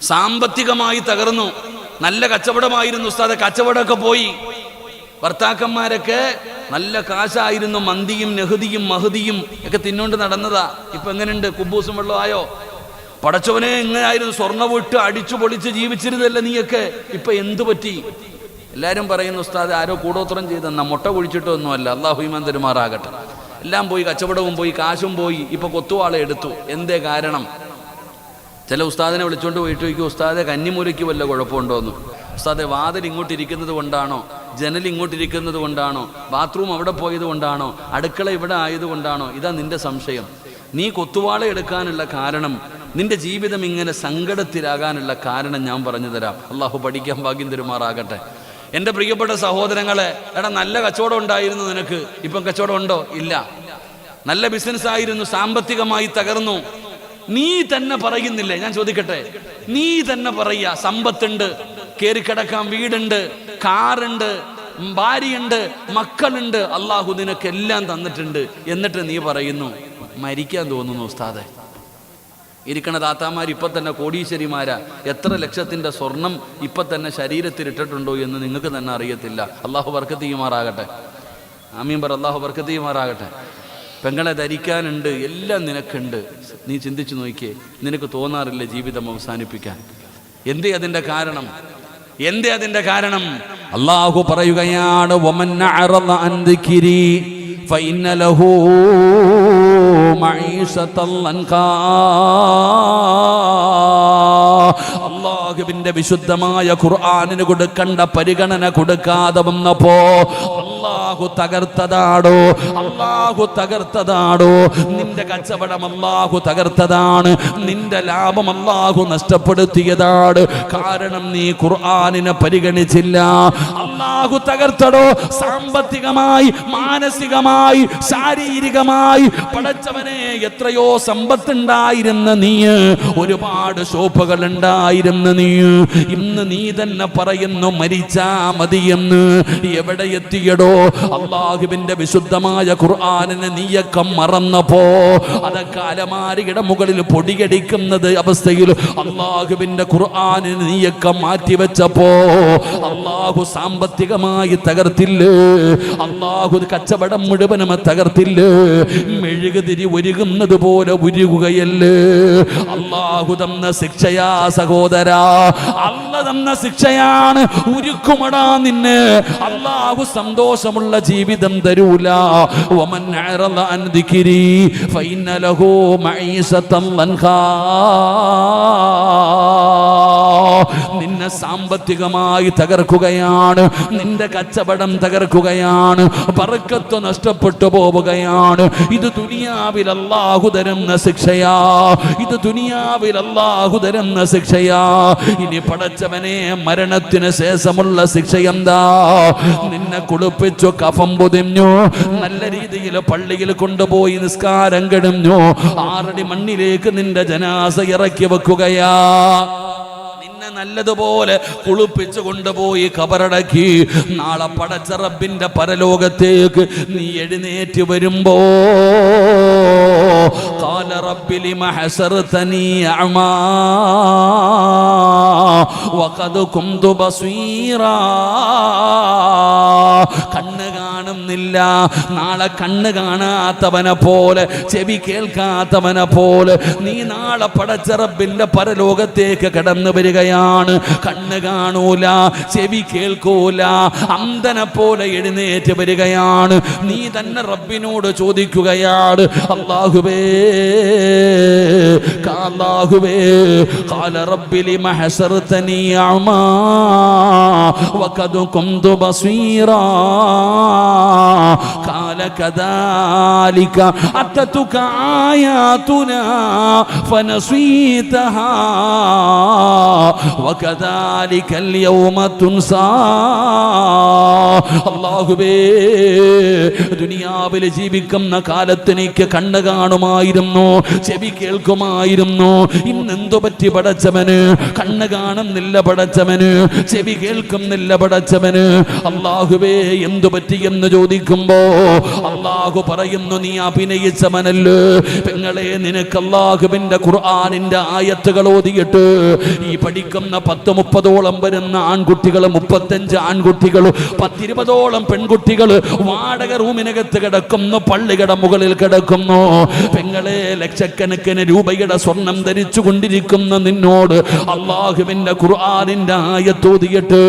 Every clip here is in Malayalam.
സാമ്പത്തികമായി തകർന്നു. നല്ല കച്ചവടമായിരുന്നു ഉസ്താദെ, കച്ചവടമൊക്കെ പോയി. ഭർത്താക്കന്മാരൊക്കെ നല്ല കാശായിരുന്നു, മന്തിയും നെഹദിയും മഹദിയും ഒക്കെ തിന്നോണ്ട് നടന്നതാ. ഇപ്പൊ എങ്ങനെയുണ്ട്? കുബൂസും വെള്ളം ആയോ? പടച്ചവനെ എങ്ങനെയായിരുന്നു? സ്വർണ്ണ വിട്ട് അടിച്ചു പൊളിച്ച് ജീവിച്ചിരുന്നല്ലേ നീയൊക്കെ, ഇപ്പൊ എന്തു പറ്റി? എല്ലാവരും പറയുന്നു ഉസ്താദ് ആരോ കൂടോത്രം ചെയ്തെന്നാ, മുട്ട കുഴിച്ചിട്ടൊന്നുമല്ല. അള്ളാഹു ഈമാൻ തരുമാറാകട്ടെ. എല്ലാം പോയി, കച്ചവടവും പോയി, കാശും പോയി, ഇപ്പൊ കൊത്തുവാളെ എടുത്തു. എന്തേ കാരണം? ചില ഉസ്താദിനെ വിളിച്ചോണ്ട് പോയിട്ട് ചോദിക്കും, ഉസ്താദെ കന്നിമൂലയ്ക്ക് വല്ല കുഴപ്പമുണ്ടോന്ന്. ഉസ്താദെ വാതിൽ ഇങ്ങോട്ടിരിക്കുന്നത് കൊണ്ടാണോ, ജനൽ ഇങ്ങോട്ടിരിക്കുന്നത് കൊണ്ടാണോ, ബാത്റൂം അവിടെ പോയത് കൊണ്ടാണോ, അടുക്കള ഇവിടെ ആയതുകൊണ്ടാണോ? ഇതാ നിന്റെ സംശയം. നീ കൊത്തുവാള എടുക്കാനുള്ള കാരണം, നിന്റെ ജീവിതം ഇങ്ങനെ സങ്കടത്തിലാകാനുള്ള കാരണം ഞാൻ പറഞ്ഞു തരാം. അള്ളാഹു പഠിക്കാൻ ഭാഗ്യം തരുമാറാകട്ടെ. എൻ്റെ പ്രിയപ്പെട്ട സഹോദരങ്ങളെ, എടാ നല്ല കച്ചവടം ഉണ്ടായിരുന്നു നിനക്ക്, ഇപ്പം കച്ചവടം ഉണ്ടോ? ഇല്ല. നല്ല ബിസിനസ് ആയിരുന്നു, സാമ്പത്തികമായി തകർന്നു. നീ തന്നെ പറയുന്നില്ലേ? ഞാൻ ചോദിക്കട്ടെ, നീ തന്നെ പറയാ സമ്പത്തുണ്ട്, കയറിക്കിടക്കാൻ വീടുണ്ട്, കാറുണ്ട്, ഭാര്യയുണ്ട്, മക്കളുണ്ട്, അള്ളാഹു നിനക്കെല്ലാം തന്നിട്ടുണ്ട്. എന്നിട്ട് നീ പറയുന്നു മരിക്കാൻ തോന്നുന്നു ഉസ്താദെ. ഇരിക്കണ താത്താമാർ ഇപ്പം തന്നെ കോടീശ്വരിമാരാ. എത്ര ലക്ഷത്തിൻ്റെ സ്വർണം ഇപ്പം തന്നെ ശരീരത്തിൽ ഇട്ടിട്ടുണ്ടോ എന്ന് നിങ്ങൾക്ക് തന്നെ അറിയത്തില്ല. അള്ളാഹു ബർക്കത്ത് ചെയ്യുമാറാകട്ടെ. ആമീൻ പറ. അള്ളാഹു ബർക്കത്ത് ചെയ്യുമാറാകട്ടെ. പെങ്ങളെ ധരിക്കാനുണ്ട്, എല്ലാം നിനക്കുണ്ട്. നീ ചിന്തിച്ചു നോക്കിയേ, നിനക്ക് തോന്നാറില്ല ജീവിതം അവസാനിപ്പിക്കാൻ? എന്തേ അതിൻ്റെ കാരണം? എന്തേ അതിൻ്റെ കാരണം? അള്ളാഹു പറയുകയാണ്, വമൻ അഅറദ അൻ ദിക്രി ഫഇന്ന ലഹു മഈശതൻ ലൻകാ. അള്ളാഹുവിന്റെ വിശുദ്ധമായ ഖുർആനിന് കൊടുക്കേണ്ട പരിഗണന കൊടുക്കാതെ വന്നപ്പോ അള്ളാഹു തകർത്തതാടോ, അള്ളാഹു തകർത്തതാടോ. നിന്റെ കച്ചവടം അള്ളാഹു തകർത്തതാണ്, നിന്റെ ലാഭം അള്ളാഹു നഷ്ടപ്പെടുത്തിയതാണ്. കാരണം നീ ഖുർആനിനെ പരിഗണിച്ചില്ല. അള്ളാഹു തകർത്തടോ. സാമ്പത്തികമായി, മാനസികമായി, ശാരീരികമായി. പടച്ചവനെ, എത്രയോ സമ്പത്തുണ്ടായിരുന്ന നീ, ഒരുപാട് ഷോപ്പുകൾ ഉണ്ടായിരുന്ന നീ, ഇന്ന് നീ തന്നെ പറയുന്നു മരിച്ചാ മതിയെന്ന്. എവിടെ എത്തിയടോ? അള്ളാഹുവിന്റെ വിശുദ്ധമായ ഖുർആനിനെ നീയൊക്കെ മറന്നപ്പോ, അതൊക്കെ അലമാരിയുടെ മുകളിൽ പൊടിയടിക്കുന്നത് അവസ്ഥയിൽ അള്ളാഹുവിന്റെ ഖുർആനിനെ നീയൊക്കെ മാറ്റിവെച്ചപ്പോ അള്ളാഹു സാമ്പത്തികമായി തകർത്തില്ലേ? അള്ളാഹു കച്ചവടം മുഴുവനും തകർത്തില്ലേ? മെഴുകുതിരി ഒരുകുന്നത് പോലെ ഉരുകുകയല്ലേ? അള്ളാഹു തന്ന ശിക്ഷയാ സഹോദരാ, അല്ലാഹു തന്ന ശിക്ഷയാണ്. ഉരുക്കുമടാ നിന്നെ. അള്ളാഹു സന്തോഷമുള്ള ജീവിതം തരൂല. വമൻ അഅറദ അൻ ദിക്രി ഫഇന്ന ലഹു മഈശതൻ ലൻകാ. നിന്നെ സാമ്പത്തികമായി തകർക്കുകയാണ്, നിന്റെ കച്ചവടം തകർക്കുകയാണ്, ബർക്കത്ത് നഷ്ടപ്പെട്ടു പോവുകയാണ്. ഇത് ദുനിയാവിൽ അല്ലാഹു തരുന്ന ശിക്ഷയാ, ഇത് ദുനിയാവിൽ അല്ലാഹു തരുന്ന ശിക്ഷയാ. ഇനി പടച്ചവനെ, മരണത്തിന് ശേഷമുള്ള ശിക്ഷ എന്താ? നിന്നെ കുളിപ്പിച്ചു, കഫം പൊതിഞ്ഞു, നല്ല രീതിയിൽ പള്ളിയിൽ കൊണ്ടുപോയി നിസ്കാരം കഴിഞ്ഞു, 6 അടി മണ്ണിലേക്ക് നിന്റെ ജനാസ ഇറക്കി വെക്കുകയാ. നല്ലതുപോലെ കുളിപ്പിച്ചു കൊണ്ടുപോയി ഖബറടക്കി. നാളെ പടച്ച റബ്ബിന്റെ പരലോകത്തേക്ക് നീ എഴുന്നേറ്റ് വരുമ്പോ ഖാല റബ്ബി ലിമ ഹസർതനി അഅമാ വഖദ് കുന്തു ബസീറാ. കണ്ണ് കാണുന്നില്ല. നാളെ കണ്ണ് കാണാത്തവനെ പോലെ, ചെവി കേൾക്കാത്തവനെ പോലെ നീ നാളെ പടച്ച റബ്ബിന്റെ പരലോകത്തേക്ക് കടന്നു വരികയാണ്. കണ്ണ് കാണൂല, ചെവി കേൾക്കൂല, അന്ധനെ പോലെ എഴുന്നേറ്റ് വരികയാണ്. നീ തന്നെ റബ്ബിനോട് ചോദിക്കുകയാണ്, അല്ലാഹുവേ, അല്ലാഹുവേ, ഖാല റബ്ബി ലിമ ഹസർതനി അഅമാ വഖദ് കുന്തു ബസീറാ. ഖാല കദാലിക അതതുക ആയാതുനാ ഫനസീതഹാ വകദാലിക അൽയൗമ തുൻസാ. അല്ലാഹുവേ, ദുനിയാവിൽ ജീവിക്കുന്ന കാലത്തെനിക്ക് കണ്ണ് കാണുമായിരുന്നു, ചെവി കേൾക്കുമായിരുന്നു. ഇന്നെന്തു പറ്റി പടച്ചവന്? കണ്ണ് കാണുന്നില്ല പടച്ചവന്, ചെവി കേൾക്കുന്നില്ല പടച്ചവന്. അല്ലാഹുവേ, എന്തു പറ്റി എന്ന് ചോദിക്കുമ്പോ അല്ലാഹു പറയുന്നു, നീ അഭിനയിച്ചവനല്ലേ പെങ്ങളെ. നിനക്ക് അല്ലാഹുവിന്റെ ഖുർആനിന്റെ ആയത്തുകൾ ഓതിയിട്ട് ഈ പഠിക്കുന്ന 10-30ഓളം വരുന്ന ആൺകുട്ടികൾ, 35 ആൺകുട്ടികൾ, 10-20ഓളം പെൺകുട്ടികൾ വാടക റൂമിനകത്ത് കിടക്കുന്നു, പള്ളിയുടെ മുകളിൽ കിടക്കുന്നു. പെങ്ങളെ, ലക്ഷക്കണക്കിന് രൂപയുടെ സ്വർണം ധരിച്ചു കൊണ്ടിരിക്കുന്ന നിന്നോട് അല്ലാഹുവിന്റെ ഖുർആനിന്റെ ആയത്തോതിയിട്ട്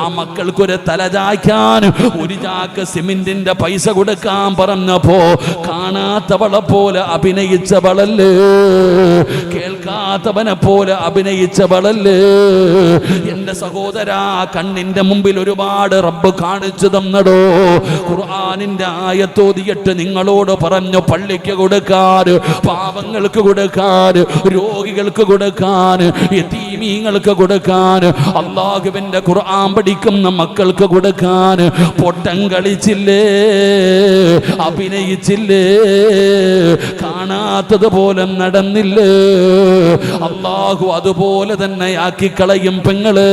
ആ മക്കൾക്കൊരു തലചായ്ക്കാൻ ഒരു ചാക്ക് സിമന്റിന്റെ പൈസ കൊടുക്കാൻ പറഞ്ഞപ്പോ കാണാത്തവളെ പോലെ അഭിനയിച്ചവളല്ലേ, കേൾക്കാത്തവനെ പോലെ അഭിനയിച്ചവളല്ലേ. എന്റെ സഹോദരാ, കണ്ണിന്റെ മുമ്പിൽ ഒരുപാട് റബ്ബ് കാണിച്ചു തന്നടോ. ഖുർആനിന്റെ ആയത്തോതിയിട്ട് നിങ്ങളോട് പറഞ്ഞു, പള്ളിക്ക് കൊടുക്കാൻ, പാവങ്ങൾക്ക് കൊടുക്കാൻ, രോഗികൾക്ക് കൊടുക്കാൻ, യതീമീങ്ങൾക്ക് കൊടുക്കാൻ, അല്ലാഹുവിന്റെ ഖുർആൻ പഠിക്കുന്ന മക്കൾക്ക് കൊടുക്കാൻ. പൊട്ടം കളിച്ചില്ലേ, അഭിനയിച്ചില്ലേ, കാണാത്തതുപോലെ നടന്നില്ലേ. അല്ലാഹു അതുപോലെ തന്നെ ആക്കിക്കളയും പെങ്ങള്.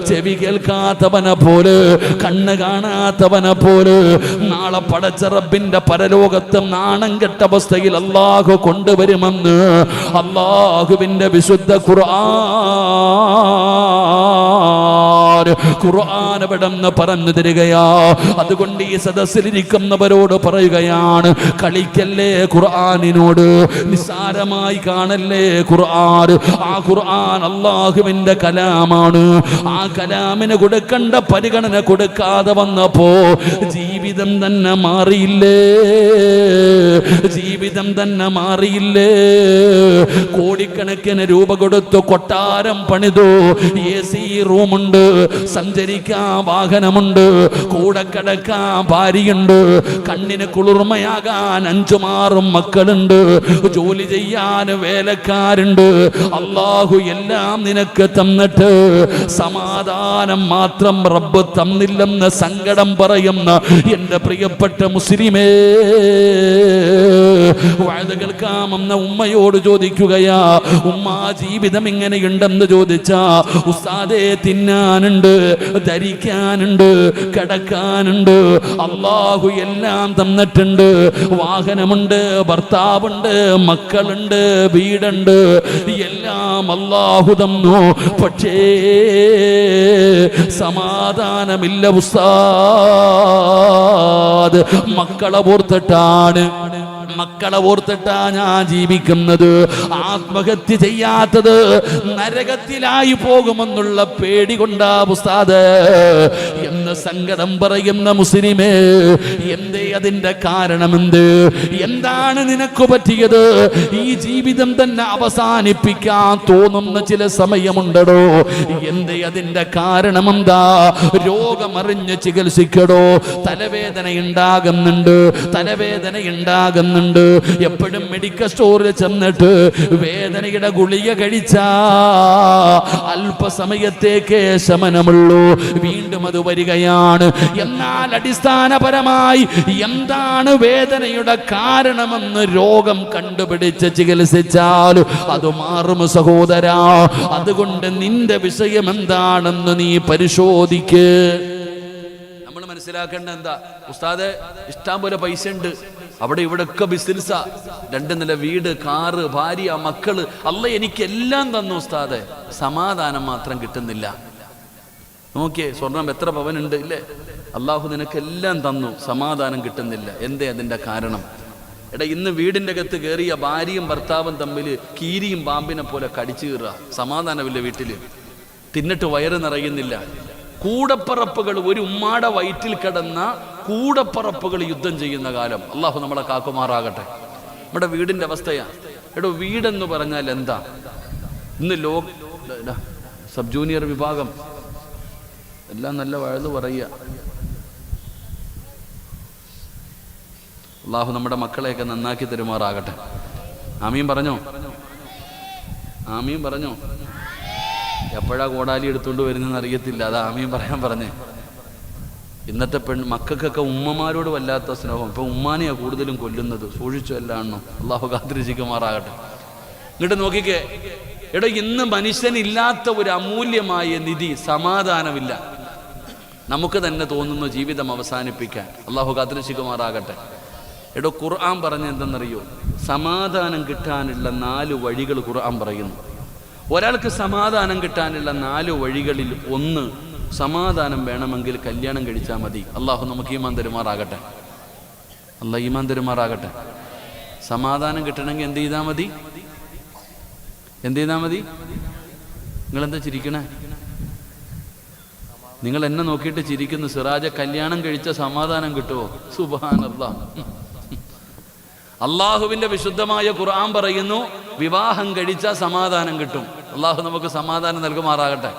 ചെവി കേൾക്കാത്തവനെ പോലെ, കണ്ണ് കാണാത്തവനെ പോലെ നാളെ പടച്ച റബ്ബിന്റെ പരലോകത്ത് നാണം കെട്ട അവസ്ഥയിൽ അല്ലാഹു കൊണ്ടുവരുമെന്ന് അല്ലാഹുവിന്റെ വിശുദ്ധ ഖുർആൻ എവിടെന്ന് പറഞ്ഞു തരികയാ. അതുകൊണ്ട് ഈ സദസ്സിലിരിക്കുന്നവരോട് പറയുകയാണ്, കളിക്കല്ലേ ഖുർആനിനോട്, നിസ്സാരമായി കാണല്ലേ ഖുർആൻ. ആ ഖുർആൻ അല്ലാഹുവിന്റെ കലാമാണ്. ആ കലാമിന് കൊടുക്കേണ്ട പരിഗണന കൊടുക്കാതെ വന്നപ്പോ ജീവിതം തന്നെ മാറിയില്ലേ, ജീവിതം തന്നെ മാറിയില്ലേ. കോടിക്കണക്കിന് രൂപ കൊടുത്തു കൊട്ടാരം പണിതു, AC റൂമുണ്ട്, സഞ്ചരിക്കാൻ വാഹനമുണ്ട്, കൂടെ കിടക്കാൻ ഭാര്യയുണ്ട്, കണ്ണിന് കുളിർമയാകാൻ 5-6 മക്കളുണ്ട്, ജോലി ചെയ്യാൻ വേലക്കാരുണ്ട്. അല്ലാഹു എല്ലാം നിനക്ക് തന്നിട്ട് സമാധാനം മാത്രം റബ്ബ് തന്നില്ലെന്ന് സങ്കടം പറയുന്ന എന്റെ പ്രിയപ്പെട്ട മുസ്ലിമേ, വഅദ് കേൾക്കാമെന്ന ഉമ്മയോട് ചോദിക്കുകയാ, ഉമ്മ ജീവിതം ഇങ്ങനെയുണ്ടെന്ന് ചോദിച്ചാ, ഉസ്താദേ തിന്നാനുണ്ട്, ധരിക്കാനുണ്ട്, കിടക്കാനുണ്ട്, അല്ലാഹു എല്ലാം തന്നിട്ടുണ്ട്. വാഹനമുണ്ട്, ഭർത്താവുണ്ട്, മക്കളുണ്ട്, വീടുണ്ട്, എല്ലാം അല്ലാഹു തന്നു. പക്ഷേ സമാധാനമില്ല ഉസ്താദ്. മക്കളെ ഓർത്തിട്ടാ ഞാൻ ജീവിക്കുന്നത്. ആത്മഹത്യ ചെയ്യാത്തത് നരകത്തിലായി പോകുമെന്നുള്ള പേടി കൊണ്ടാ ഉസ്താദ് എന്ന് സങ്കടം പറയുന്ന മുസ്ലിമേ, എന്തേ അതിന്റെ കാരണമെന്ത്? എന്താണ് നിനക്ക് പറ്റിയത്? ഈ ജീവിതം തന്നെ അവസാനിപ്പിക്കാൻ തോന്നുന്ന ചില സമയമുണ്ടോ? എന്തേ അതിന്റെ കാരണമെന്താ? രോഗമറിഞ്ഞ് ചികിത്സിക്കടോ. തലവേദന ഉണ്ടാകുന്നുണ്ട്. എപ്പോഴും മെഡിക്കൽ സ്റ്റോറിൽ ചെന്നിട്ട് വേദനയുടെ ഗുളിക കഴിച്ചാ അല്പസമയത്തേക്ക് ശമനമുള്ളൂ, വീണ്ടും അത് വരികയാണ്. എന്നാൽ അടിസ്ഥാനപരമായി എന്താണ് വേദനയുടെ കാരണമെന്ന് രോഗം കണ്ടുപിടിച്ച് ചികിത്സിച്ചാൽ അത് മാറും സഹോദരാ. അതുകൊണ്ട് നിന്റെ വിഷയം എന്താണെന്ന് നീ പരിശോധിക്ക്. മനസ്സിലാക്കേണ്ട എന്താ, ഉസ്താദ് ഇഷ്ടം പോലെ പൈസ ഉണ്ട്, അവിടെ ഇവിടെ ഒക്കെ ബിസിനസ്സാ, 2 നില വീട്, കാറ്, ഭാര്യ, മക്കള്, അല്ല എനിക്കെല്ലാം തന്നു ഉസ്താദ്, സമാധാനം മാത്രം കിട്ടുന്നില്ല. നോക്കിയേ, സ്വർണം എത്ര പവനുണ്ട് ഇല്ലേ, അള്ളാഹു നിനക്കെല്ലാം തന്നു, സമാധാനം കിട്ടുന്നില്ല. എന്തേ അതിന്റെ കാരണം? എടാ, ഇന്ന് വീടിൻ്റെ അകത്ത് കയറിയ ഭാര്യയും ഭർത്താവും തമ്മിൽ കീരിയും പാമ്പിനെ പോലെ കടിച്ചു കീറുക, സമാധാനമില്ല വീട്ടില്, തിന്നിട്ട് വയറ് നിറയുന്നില്ല. കൂടപ്പറപ്പുകൾ, ഒരു ഉമ്മാടെ വയറ്റിൽ കിടന്ന കൂടപ്പറപ്പുകൾ യുദ്ധം ചെയ്യുന്ന കാലം. അള്ളാഹു നമ്മളെ കാക്കുമാറാകട്ടെ. നമ്മുടെ വീടിന്റെ അവസ്ഥയാ. എടോ, വീടെന്ന് പറഞ്ഞാൽ എന്താ? ഇന്ന് സബ് ജൂനിയർ വിഭാഗം എല്ലാം നല്ല വഴുതു പറയുക. അള്ളാഹു നമ്മുടെ മക്കളെയൊക്കെ നന്നാക്കി തരുമാറാകട്ടെ. ആമീൻ പറഞ്ഞോ? ആമീൻ പറഞ്ഞോ? എപ്പോഴാ കോടാലി എടുത്തുകൊണ്ട് വരുന്നതെന്ന് അറിയത്തില്ല, അതാ ആമീൻ പറയാൻ പറഞ്ഞേ. ഇന്നത്തെ മക്കൾക്കൊക്കെ ഉമ്മമാരോട് വല്ലാത്ത സ്നേഹം. ഇപ്പം ഉമ്മാനെയാണ് കൂടുതലും കൊല്ലുന്നത്. സൂക്ഷിച്ചു എല്ലാണോ, അള്ളാഹു കാത്തിരക്ഷിക്കുമാറാകട്ടെ. ഇങ്ങോട്ട് നോക്കിക്കേ, എടോ ഇന്ന് മനുഷ്യനില്ലാത്ത ഒരു അമൂല്യമായ നിധി സമാധാനമില്ല. നമുക്ക് തന്നെ തോന്നുന്നു ജീവിതം അവസാനിപ്പിക്കാൻ. അള്ളാഹു കാത്തിരക്ഷിക്കുമാറാകട്ടെ. എടോ ഖുർആൻ പറഞ്ഞ എന്തെന്നറിയോ? സമാധാനം കിട്ടാനുള്ള 4 വഴികൾ ഖുർആൻ പറയുന്നു. ഒരാൾക്ക് സമാധാനം കിട്ടാനുള്ള 4 വഴികളിൽ ഒന്ന്, സമാധാനം വേണമെങ്കിൽ കല്യാണം കഴിച്ചാൽ മതി. അള്ളാഹു നമുക്ക് ഈമാൻ തരുമാറാകട്ടെ. അള്ളാഹ് ഈമാൻ തരുമാറാകട്ടെ. സമാധാനം കിട്ടണമെങ്കിൽ എന്ത് ചെയ്താൽ മതി? എന്ത് ചെയ്താൽ മതി? നിങ്ങളെന്താ ചിരിക്കണേ? നിങ്ങൾ എന്നെ നോക്കിയിട്ട് ചിരിക്കുന്നു. സിറാജ, കല്യാണം കഴിച്ച സമാധാനം കിട്ടുമോ? സുബ്ഹാനല്ലാഹ്. അള്ളാഹുവിന്റെ വിശുദ്ധമായ ഖുർആൻ പറയുന്നു, വിവാഹം കഴിച്ചാൽ സമാധാനം കിട്ടും. അള്ളാഹു നമുക്ക് സമാധാനം നൽകുമാറാകട്ടെ.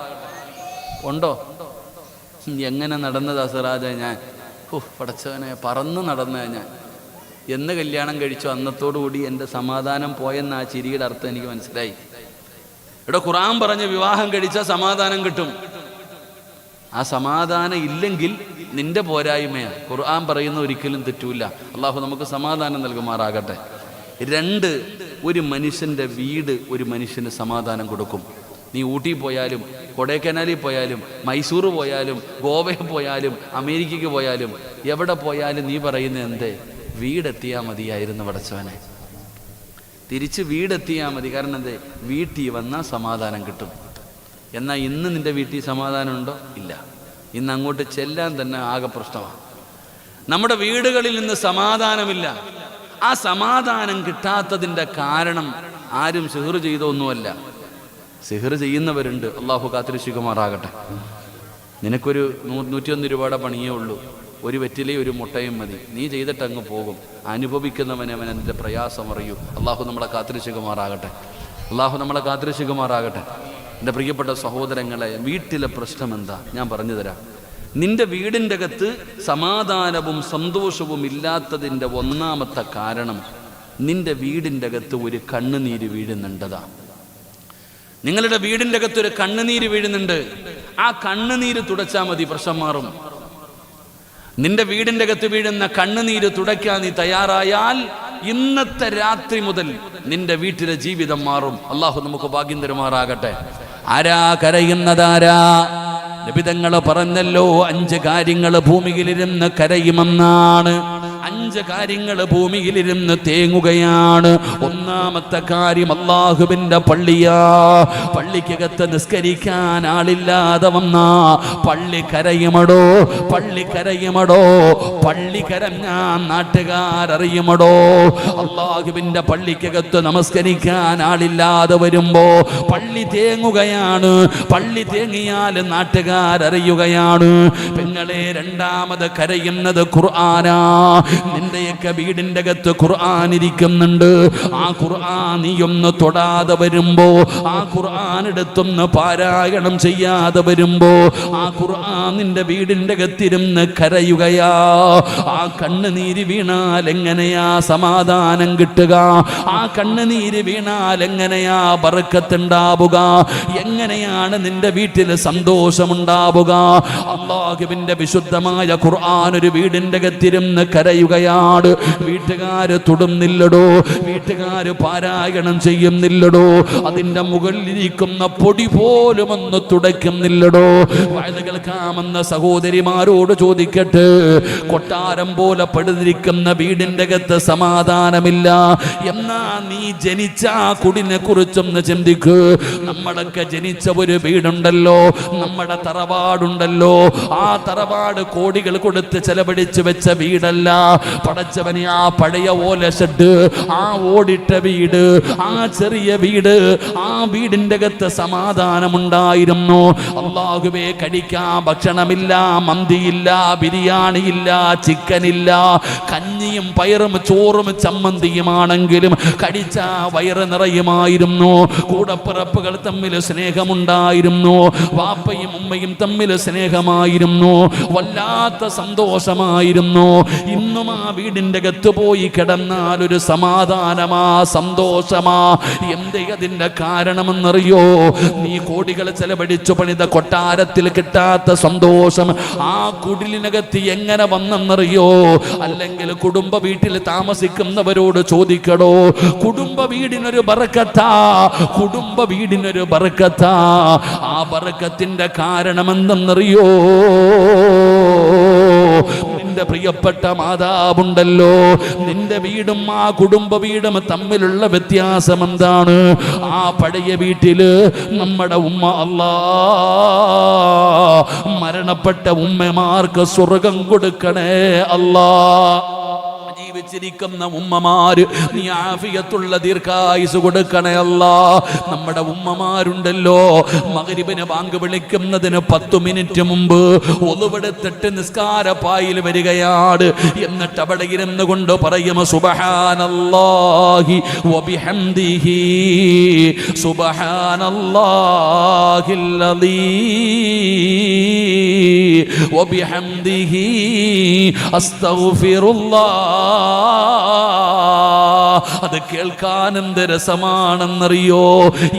ഉണ്ടോ? എങ്ങനെ നടന്നതാ സിറാജ? ഞാൻ പടച്ചവനെ പറന്ന് നടന്ന ഞാൻ എന്ന് കല്യാണം കഴിച്ചു അന്നത്തോടുകൂടി എൻ്റെ സമാധാനം പോയെന്ന ആ ചിരിയുടെ അർത്ഥം എനിക്ക് മനസ്സിലായി. ഇവിടെ ഖുർആൻ പറഞ്ഞ് വിവാഹം കഴിച്ചാൽ സമാധാനം കിട്ടും. ആ സമാധാനം ഇല്ലെങ്കിൽ നിന്റെ പോരായ്മയാണ്. ഖുർആൻ പറയുന്ന ഒരിക്കലും തെറ്റൂല. അള്ളാഹു നമുക്ക് സമാധാനം നൽകുമാറാകട്ടെ. 2, ഒരു മനുഷ്യൻ്റെ വീട് ഒരു മനുഷ്യന് സമാധാനം കൊടുക്കും. നീ ഊട്ടി പോയാലും കൊടൈക്കനാലിൽ പോയാലും മൈസൂർ പോയാലും ഗോവയിൽ പോയാലും അമേരിക്കയ്ക്ക് പോയാലും എവിടെ പോയാലും നീ പറയുന്നത് എന്തേ? വീടെത്തിയാൽ മതിയായിരുന്നു പടച്ചവനെ. തിരിച്ച് വീടെത്തിയാൽ മതി. കാരണം എന്തേ? വീട്ടിൽ വന്നാൽ സമാധാനം കിട്ടും. എന്നാൽ ഇന്ന് നിൻ്റെ വീട്ടിൽ സമാധാനമുണ്ടോ? ഇല്ല. ഇന്ന് അങ്ങോട്ട് ചെല്ലാൻ തന്നെ ആകെ പ്രശ്നമാണ്. നമ്മുടെ വീടുകളിൽ നിന്ന് സമാധാനമില്ല. ആ സമാധാനം കിട്ടാത്തതിൻ്റെ കാരണം ആരും സിഹ്ർ ചെയ്തൊന്നുമല്ല. സിഹ്ർ ചെയ്യുന്നവരുണ്ട്. അള്ളാഹു കാത്തിരക്ഷിക്കുമാറാകട്ടെ. നിനക്കൊരു 101 രൂപയുടെ പണിയേ ഉള്ളൂ. ഒരു വെറ്റിലയും ഒരു മുട്ടയും മതി. നീ ചെയ്തിട്ട് അങ്ങ് പോകും. അനുഭവിക്കുന്നവനെ അവൻ അതിൻ്റെ പ്രയാസം അറിയൂ. അള്ളാഹു നമ്മളെ കാത്തിരക്ഷിക്കുമാറാകട്ടെ. അള്ളാഹു നമ്മളെ കാത്തിരക്ഷിക്കുമാറാകട്ടെ. എൻ്റെ പ്രിയപ്പെട്ട സഹോദരങ്ങളെ, വീട്ടിലെ പ്രശ്നം എന്താ? ഞാൻ പറഞ്ഞു തരാം. നിന്റെ വീടിൻ്റെ അകത്ത് സമാധാനവും സന്തോഷവും ഇല്ലാത്തതിൻ്റെ ഒന്നാമത്തെ കാരണം നിന്റെ വീടിൻ്റെ അകത്ത് ഒരു കണ്ണുനീര് വീഴുന്നുണ്ടതാ. നിങ്ങളുടെ വീടിൻ്റെ അകത്ത് ഒരു കണ്ണുനീര് വീഴുന്നുണ്ട്. ആ കണ്ണുനീര് തുടച്ചാൽ മതി, പ്രശ്നം മാറും. നിന്റെ വീടിൻ്റെ അകത്ത് വീഴുന്ന കണ്ണുനീര് തുടയ്ക്കാൻ നീ തയ്യാറായാൽ ഇന്നത്തെ രാത്രി മുതൽ നിന്റെ വീട്ടിലെ ജീവിതം മാറും. അള്ളാഹു നമുക്ക് ഭാഗ്യം തരുമാറാകട്ടെ. ആരാ കരയുന്നതാരാ? നബിതങ്ങൾ പറഞ്ഞല്ലോ, 5 കാര്യങ്ങൾ ഭൂമിയിലിരുന്ന് കരയുമെന്നാണ്. 5 കാര്യങ്ങൾ ഭൂമിയിലിരുന്ന് തേങ്ങുകയാണ്. ഒന്നാമത്തെ കാര്യം അല്ലാഹുവിന്റെ പള്ളിയാ. പള്ളിക്കകത്ത് നിസ്കരിക്കാൻ ആളില്ലാതെ വന്നാ പള്ളി കരയുമടോ, പള്ളി കരയുമടോ. പള്ളി കരഞ്ഞാൻ നാട്ടുകാരറിയുമടോ. അല്ലാഹുവിന്റെ പള്ളിക്കകത്ത് നമസ്കരിക്കാൻ ആളില്ലാതെ വരുമ്പോ പള്ളി തേങ്ങുകയാണ്. പള്ളി തേങ്ങിയാൽ നാട്ടുകാരറിയുകയാണ്. പെങ്ങളെ, രണ്ടാമത് കരയുന്നത് ഖുർആനാ. നിന്റെയൊക്കെ വീടിൻ്റെ അകത്ത് ഖുർആൻ ഇരിക്കുന്നുണ്ട്. ആ ഖുർആൻ നീയൊന്ന് തൊടാതെ വരുമ്പോ, ആ ഖുർആൻ എടുത്തൊന്ന് പാരായണം ചെയ്യാതെ വരുമ്പോ, ആ ഖുർആൻ നിന്റെ വീടിൻ്റെ അകത്തിരുന്ന് കരയുകയാ. ആ കണ്ണുനീര് വീണാൽ എങ്ങനെയാ സമാധാനം കിട്ടുക? ആ കണ്ണുനീര് വീണാൽ എങ്ങനെയാ ബർക്കത്തുണ്ടാവുക? എങ്ങനെയാണ് നിന്റെ വീട്ടിൽ സന്തോഷമുണ്ടാവുക? അല്ലാഹുവിന്റെ വിശുദ്ധമായ ഖുർആൻ ഒരു വീടിൻ്റെ അകത്തിരുന്ന് കരയുകയാണ്. വീട്ടുകാര് തൊടുന്നില്ലടോ, വീട്ടുകാര് പാരായണം ചെയ്യുന്നില്ലടോ, അതിന്റെ മുകളിലിരിക്കുന്ന പൊടി പോലും ഒന്ന് തുടയ്ക്കുന്നില്ലടോ. വയത് കേൾക്കാമെന്ന സഹോദരിമാരോട് ചോദിക്കട്ടെ, കൊട്ടാരം പോലെ പടുതിരിക്കുന്ന വീടിൻ്റെ അകത്ത് സമാധാനമില്ല. എന്നാ നീ ജനിച്ച ആ കുടിനെ കുറിച്ചൊന്ന് ചിന്തിക്ക്. നമ്മളൊക്കെ ജനിച്ച ഒരു വീടുണ്ടല്ലോ, നമ്മുടെ തറവാടുണ്ടല്ലോ. ആ തറവാട് കോടികൾ കൊടുത്ത് ചെലവഴിച്ച് വെച്ച വീടല്ല പടച്ചവനെ. ആ പഴയ ഓല ഷെഡ്, ആ ഓടിട്ട വീട്, ആ ചെറിയ വീട്, ആ വീടിൻ്റെ അകത്ത് സമാധാനമുണ്ടായിരുന്നു. അല്ലാഹുവേ, കഴിക്കാൻ ഭക്ഷണമില്ല, മന്തിയില്ല, ബിരിയാണിയില്ല, ചിക്കനില്ല, കഞ്ഞിയും പയറും ചോറും ചമ്മന്തിയുമാണെങ്കിലും കടിച്ച വയറ് നിറയുമായിരുന്നു. കൂടപ്പിറപ്പുകൾ തമ്മിൽ സ്നേഹമുണ്ടായിരുന്നു. വാപ്പയും ഉമ്മയും തമ്മിൽ സ്നേഹമായിരുന്നു. വല്ലാത്ത സന്തോഷമായിരുന്നു. ഇന്നും ആ വീടിന്റെ അകത്ത് പോയി കിടന്നാൽ ഒരു സമാധാനമാ, സന്തോഷമാ. എന്തേ അതിന്റെ കാരണമെന്നറിയോ? നീ കോടികൾ ചെലവഴിച്ചു പണിത കൊട്ടാരത്തിൽ കിട്ടാത്ത സന്തോഷം ആ കുടിലിനകത്ത് എങ്ങനെ വന്നെന്നറിയോ? അല്ലെങ്കിൽ കുടുംബ വീട്ടിൽ താമസിക്കുന്നവരോട് ചോദിക്കടോ. കുടുംബ വീടിനൊരു ബറക്കത്താ, കുടുംബ വീടിനൊരു ബറക്കത്താ. ആ ബറക്കത്തിന്റെ കാരണമെന്തെന്നറിയോ? നിന്റെ പ്രിയപ്പെട്ട മാതാവുണ്ടല്ലോ, നിന്റെ വീടും ആ കുടുംബ വീടും തമ്മിലുള്ള വ്യത്യാസം എന്താണ്? ആ പഴയ വീട്ടില് നമ്മുടെ ഉമ്മ, അല്ലാ, മരണപ്പെട്ട ഉമ്മമാർക്ക് സ്വർഗം കൊടുക്കണേ അല്ലാ. ജീവിച്ചിരിക്കുന്ന ഉമ്മമാര് നീ ആഫിയത്തുള്ള ദീർഘായുസ് കൊടുക്കണേ അല്ലാ. നമ്മുടെ ഉമ്മമാരുണ്ടല്ലോ, മഗ്രിബിന് ബാങ്ക് വിളിക്കുന്നതിന് 10 മിനിറ്റ് മുമ്പ് ഒളുവെടുത്തിട്ട് നിസ്കാരപ്പായിൽ വരികയാണ്. എന്നിട്ട് അവിടെ ഇരുന്ന് കൊണ്ട് പറയും സുബ്ഹാനല്ലാഹി വബിഹംദിഹി സുബ്ഹാനല്ലാഹിൽ അലീം വബിഹംദിഹി അസ്തഗ്ഫിറുല്ലാഹ്. അത് കേൾക്കാൻ എന്ത് രസമാണെന്നറിയോ?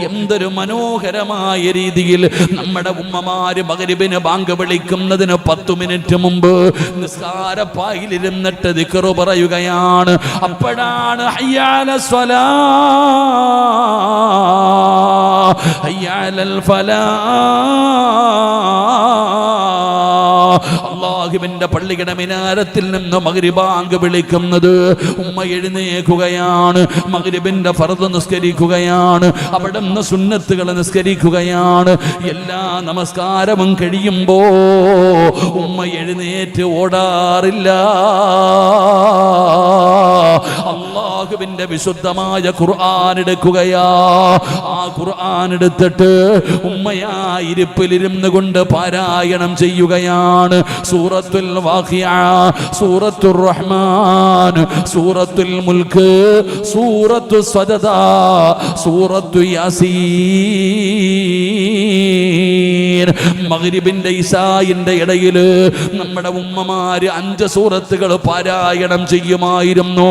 എന്തൊരു മനോഹരമായ രീതിയിൽ നമ്മുടെ ഉമ്മമാര് മഗ്രിബിന് ബാങ്ക് വിളിക്കുന്നതിന് 10 മിനിറ്റ് മുമ്പ് നിസ്കാരപ്പായിലിരുന്നിട്ട് ദിക്റ് പറയുകയാണ്. അപ്പോഴാണ് ഹയ്യാലസ് സ്വലാഹ് ഹയ്യാലൽ ഫലാഹ്. അല്ലാഹുവിന്റെ പള്ളിയുടെ മിനാരത്തിൽ നിന്ന് മഗ്രിബ് ബാങ്ക് വിളിക്കുന്നത്. ഉമ്മ എഴുന്നേൽക്കുകയാണ്, മഗ്രിബിന്റെ ഫർദ് നിസ്കരിക്കുകയാണ്, അവിടെ നിന്ന് സുന്നത്തുകൾ നിസ്കരിക്കുകയാണ്. എല്ലാ നമസ്കാരവും കഴിയുമ്പോ ഉമ്മ എഴുന്നേറ്റ് ഓടാറില്ല. അല്ലാഹുവിന്റെ വിശുദ്ധമായ ഖുർആൻ എടുക്കുകയാ. ആ ഖുർആൻ എടുത്തിട്ട് ഉമ്മയാ ഇരിപ്പിലിരുന്ന് കൊണ്ട് പാരായണം ചെയ്യുകയാണ്. സൂറത്തുൽ വാഖിഅ, സൂറത്തുർ റഹ്മാൻ, സൂറത്തുൽ മുൽക്ക്, സൂറത്തു സജദ, സൂറത്തു യാസീൻ. മഗ്രിബിന്റെ ഇശാഇന്റെ ഇടയിൽ നമ്മുടെ ഉമ്മമാര് 5 സൂറത്തുകൾ പാരായണം ചെയ്യുമായിരുന്നു.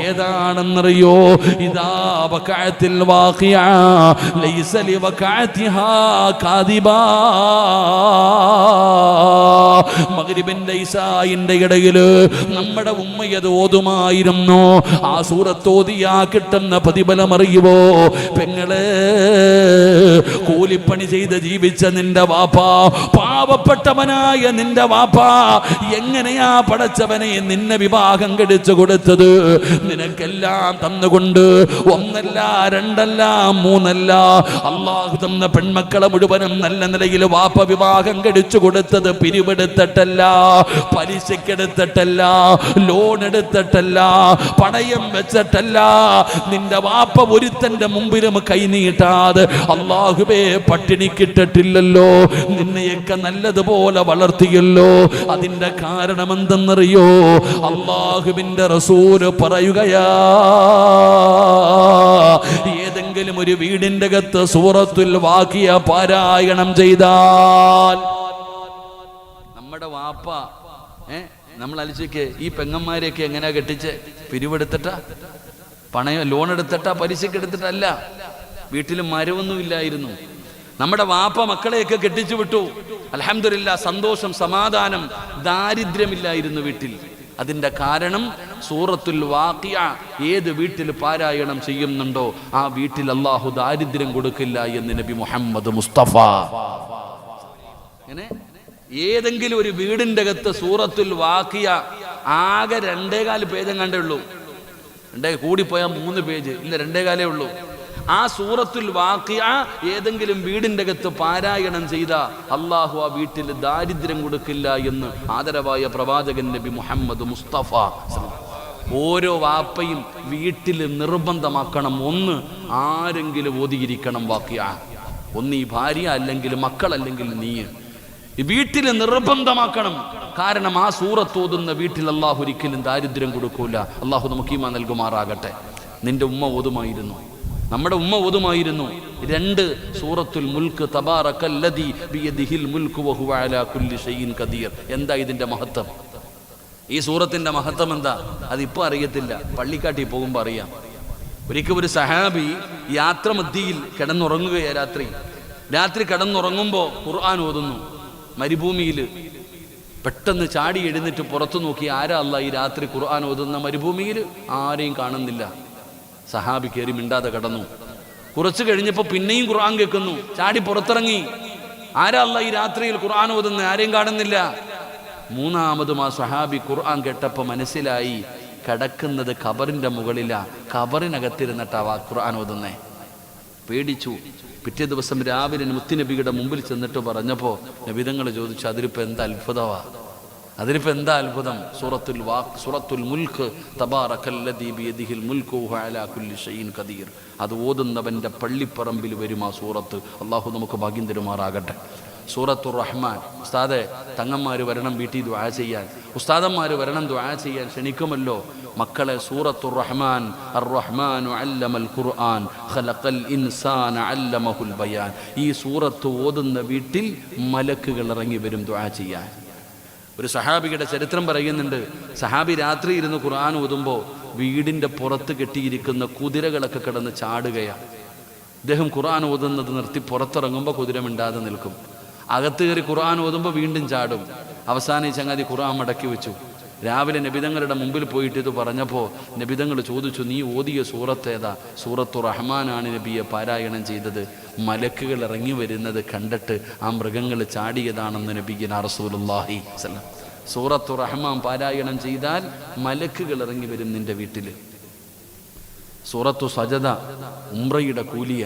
ഏതാണെന്നറിയോ? ഇദാ വഖഅത്തിൽ വാഖിഅ ലൈസ ലിവഖഅതിഹാ കാദിബാ. മഗ്രിബിന്റെ ഇശാഇന്റെ ഇടയിൽ നമ്മുടെ ഉമ്മയത് ഓതുമായിരുന്നു. ആ സൂറത്ത് ഓതിയാ കിട്ടുന്ന പ്രതിഫലം അറിയുവോ? പെങ്ങളെ, കൂലിപ്പണി ചെയ്ത് ജീവിച്ച നിന്റെ വാപ്പാ, പാവപ്പെട്ടവനായ നിന്റെ വാപ്പാ എങ്ങനെയാ പടച്ചവനെ നിന്നെ വിവാഹം കഴിച്ചു കൊടുത്തത്? നിനക്കെല്ലാം തന്നുകൊണ്ട് 1 അല്ല 2 അല്ല 3 അല്ല, അല്ലാഹു തന്ന പെൺമക്കളെ മുഴുവനും നല്ല നിലയിൽ വാപ്പ വിവാഹം കഴിച്ചു കൊടുത്തത് പിരിവെടുത്തിട്ടല്ല, പലിശക്കെടുത്തിട്ടല്ല, ലോൺ എടുത്തിട്ടല്ല, പണയം വെച്ചിട്ടല്ല. നിന്റെ വാപ്പ ഒരുത്തന്റെ മുമ്പിലും കൈനീട്ടാതെ അല്ലാഹുവേ പട്ടിണിക്കിട്ടിട്ടില്ലല്ലോ. നിന്നെയൊക്കെ നല്ലതുപോലെ വളർത്തിയല്ലോ. അതിന്റെ കാരണം എന്തെന്നറിയോ? അല്ലാഹുവിന്റെ റസൂല് പറയുകയാ, ഏതെങ്കിലും ഒരു വീടിന്റെ അകത്ത് സൂറത്തുൽ വാഖിയ പാരായണം ചെയ്താൽ നമ്മുടെ വാപ്പ നമ്മൾ അലിച്ചയ്ക്ക് ഈ പെങ്ങന്മാരെയൊക്കെ എങ്ങനെയാ കെട്ടിച്ച്? പിരിവെടുത്തിട്ടാ, പണയം ലോൺ എടുത്തിട്ടാ, പലിശക്ക് എടുത്തിട്ടല്ല. വീട്ടിൽ മരമൊന്നും ഇല്ലായിരുന്നു. നമ്മുടെ വാപ്പ മക്കളെയൊക്കെ കെട്ടിച്ചു വിട്ടു. അൽഹംദുലില്ലാ, സന്തോഷം, സമാധാനം, ദാരിദ്ര്യമില്ലായിരുന്നു വീട്ടിൽ. അതിന്റെ കാരണം സൂറത്തുൽ വാഖിഅ ഏത് വീട്ടിൽ പാരായണം ചെയ്യുന്നുണ്ടോ ആ വീട്ടിൽ അല്ലാഹു ദാരിദ്ര്യം കൊടുക്കില്ല എന്ന് നബി മുഹമ്മദ് മുസ്തഫ. അങ്ങനെ ഏതെങ്കിലും ഒരു വീടിന്റെ അകത്ത് സൂറത്തുൽ വാഖിഅ ആകെ 2.25 പേജ് കണ്ടേ ഉള്ളൂ. കൂടിപ്പോയാൽ 3 പേജ് ഇല്ല, 2.25 ഉള്ളൂ. ആ സൂറത്തുൽ വാഖിഅ ഏതെങ്കിലും വീടിന്റെ അകത്ത് പാരായണം ചെയ്ത അല്ലാഹു ആ വീട്ടിൽ ദാരിദ്ര്യം കൊടുക്കില്ല എന്ന് ആദരവായ പ്രവാചകൻ നബി മുഹമ്മദ് മുസ്തഫ. ഓരോ വാപ്പയും വീട്ടിൽ നിർബന്ധമാക്കണം, 1 ആരെങ്കിലും ഓതിയിരിക്കണം വാഖിഅ. 1 ഈ ഭാര്യ, അല്ലെങ്കിൽ മക്കൾ, അല്ലെങ്കിൽ നീ. ഈ വീട്ടിൽ നിർബന്ധമാക്കണം. കാരണം ആ സൂറത്ത് ഓതുന്ന വീട്ടിൽ അല്ലാഹു ഒരിക്കലും ദാരിദ്ര്യം കൊടുക്കൂല. അല്ലാഹു നമുക്ക് ഈമാൻ നൽകുമാറാകട്ടെ. നിന്റെ ഉമ്മ ഓതുമായിരുന്നു, നമ്മുടെ ഉമ്മ ഓതുമായിരുന്നു. 2 സൂറത്തുൽ മുൽക്ക്, തബാറകല്ലദീ ബിയദിഹിൽ മുൽക്കു വഹുവ അലാ കുല്ലി ഷൈഇൻ ഖദീർ. എന്താ ഇതിന്റെ മഹത്വം? ഈ സൂറത്തിൻ്റെ മഹത്വം എന്താ അതിപ്പോൾ അറിയത്തില്ല, പള്ളിക്കാട്ടിൽ പോകുമ്പോൾ അറിയാം. ഒരിക്കൽ ഒരു സഹാബി യാത്ര മധ്യയിൽ കിടന്നുറങ്ങുകയാണ്. രാത്രി കിടന്നുറങ്ങുമ്പോൾ ഖുർആൻ ഓതുന്നു. മരുഭൂമിയിൽ പെട്ടെന്ന് ചാടി എഴുന്നിട്ട് പുറത്തു നോക്കി, ആരാ അല്ലാ ഈ രാത്രി ഖുർആൻ ഓതുന്ന മരുഭൂമിയിൽ? ആരെയും കാണുന്നില്ല. സഹാബി കയറി മിണ്ടാതെ കിടന്നു. കുറച്ച് കഴിഞ്ഞപ്പോൾ പിന്നെയും ഖുർആൻ കേൾക്കുന്നു. ചാടി പുറത്തിറങ്ങി, ആരാ അല്ലാ ഈ രാത്രിയിൽ ഖുർആൻ ഓതുന്ന? ആരെയും കാണുന്നില്ല. മൂന്നാമതും ആ സഹാബി ഖുർആൻ കേട്ടപ്പോൾ മനസ്സിലായി, കിടക്കുന്നത് ഖബറിൻ്റെ മുകളിലാ, ഖബറിനകത്തിരുന്നിട്ടാവാ ഖുർആൻ ഓതുന്നേ. പേടിച്ചു. പിറ്റേ ദിവസം രാവിലെ മുത്തുനബിയുടെ മുമ്പിൽ ചെന്നിട്ട് പറഞ്ഞപ്പോൾ നബിതങ്ങൾ ചോദിച്ചു, അതിലിപ്പോൾ എന്താ അത്ഭുതമാ? അതിലിപ്പോൾ എന്താ അത്ഭുതം? സൂറത്തുൽ മുൽക്ക്, തബാറകല്ലദീ ബിയദിഹിൽ മുൽക്കു വഹുവ അലാ കുല്ലി ഷൈഇൻ ഖദീർ. അത് ഓതുന്നവൻ്റെ പള്ളിപ്പറമ്പിൽ വരും ആ സൂറത്ത്. അള്ളാഹു നമുക്ക് ഭാഗ്യം തരുമാറാകട്ടെ. സൂറത്തുർ റഹ്മാൻ. ഉസ്താദെ, തങ്ങന്മാർ വരണം വീട്ടിൽ ദുആ ചെയ്യാൻ, ഉസ്താദന്മാർ വരണം ദുആ ചെയ്യാൻ ക്ഷണിക്കുമല്ലോ. മക്കളെ, സൂറത്തുർ റഹ്മാൻ, അർ റഹ്മാനു അല്ലമൽ ഖുർആൻ ഖലഖൽ ഇൻസാന അല്ലമഹുൽ ബയാൻ. ഈ സൂറത്ത് ഓതുന്ന വീട്ടിൽ മലക്കുകൾ ഇറങ്ങി വരും ദുആ ചെയ്യാൻ. ഒരു സഹാബിയുടെ ചരിത്രം പറയുന്നുണ്ട്. സഹാബി രാത്രി ഇരുന്ന് ഖുർആൻ ഓതുമ്പോൾ വീടിൻ്റെ പുറത്ത് കെട്ടിയിരിക്കുന്ന കുതിരകളൊക്കെ കിടന്ന് ചാടുകയാണ്. അദ്ദേഹം ഖുർആൻ ഓതുന്നത് നിർത്തി പുറത്തിറങ്ങുമ്പോൾ കുതിര മിണ്ടാതെ നിൽക്കും. അകത്ത് കയറി ഖുർആൻ ഓതുമ്പോൾ വീണ്ടും ചാടും. അവസാനം ഈ ചങ്ങാതി ഖുർആൻ മടക്കി വെച്ചു. രാവിലെ നബിതങ്ങളുടെ മുമ്പിൽ പോയിട്ട് ഇത് പറഞ്ഞപ്പോൾ നബിതങ്ങൾ ചോദിച്ചു, നീ ഓതിയ സൂറത്ത് ഏതാ? സൂറത്തു റഹ്മാനാണ് നബിയെ പാരായണം ചെയ്തത്. മലക്കുകൾ ഇറങ്ങി വരുന്നത് കണ്ടിട്ട് ആ മൃഗങ്ങൾ ചാടിയതാണെന്ന് നബിയ്യനാ റസൂലുള്ളാഹി സ്വല്ലല്ലാഹു അലൈഹി വസല്ലം. സൂറത്തു റഹ്മാൻ പാരായണം ചെയ്താൽ മലക്കുകൾ ഇറങ്ങി വരും നിന്റെ വീട്ടിൽ. സൂറത്തു സജദ ഉംറയുടെ കൂലിയ.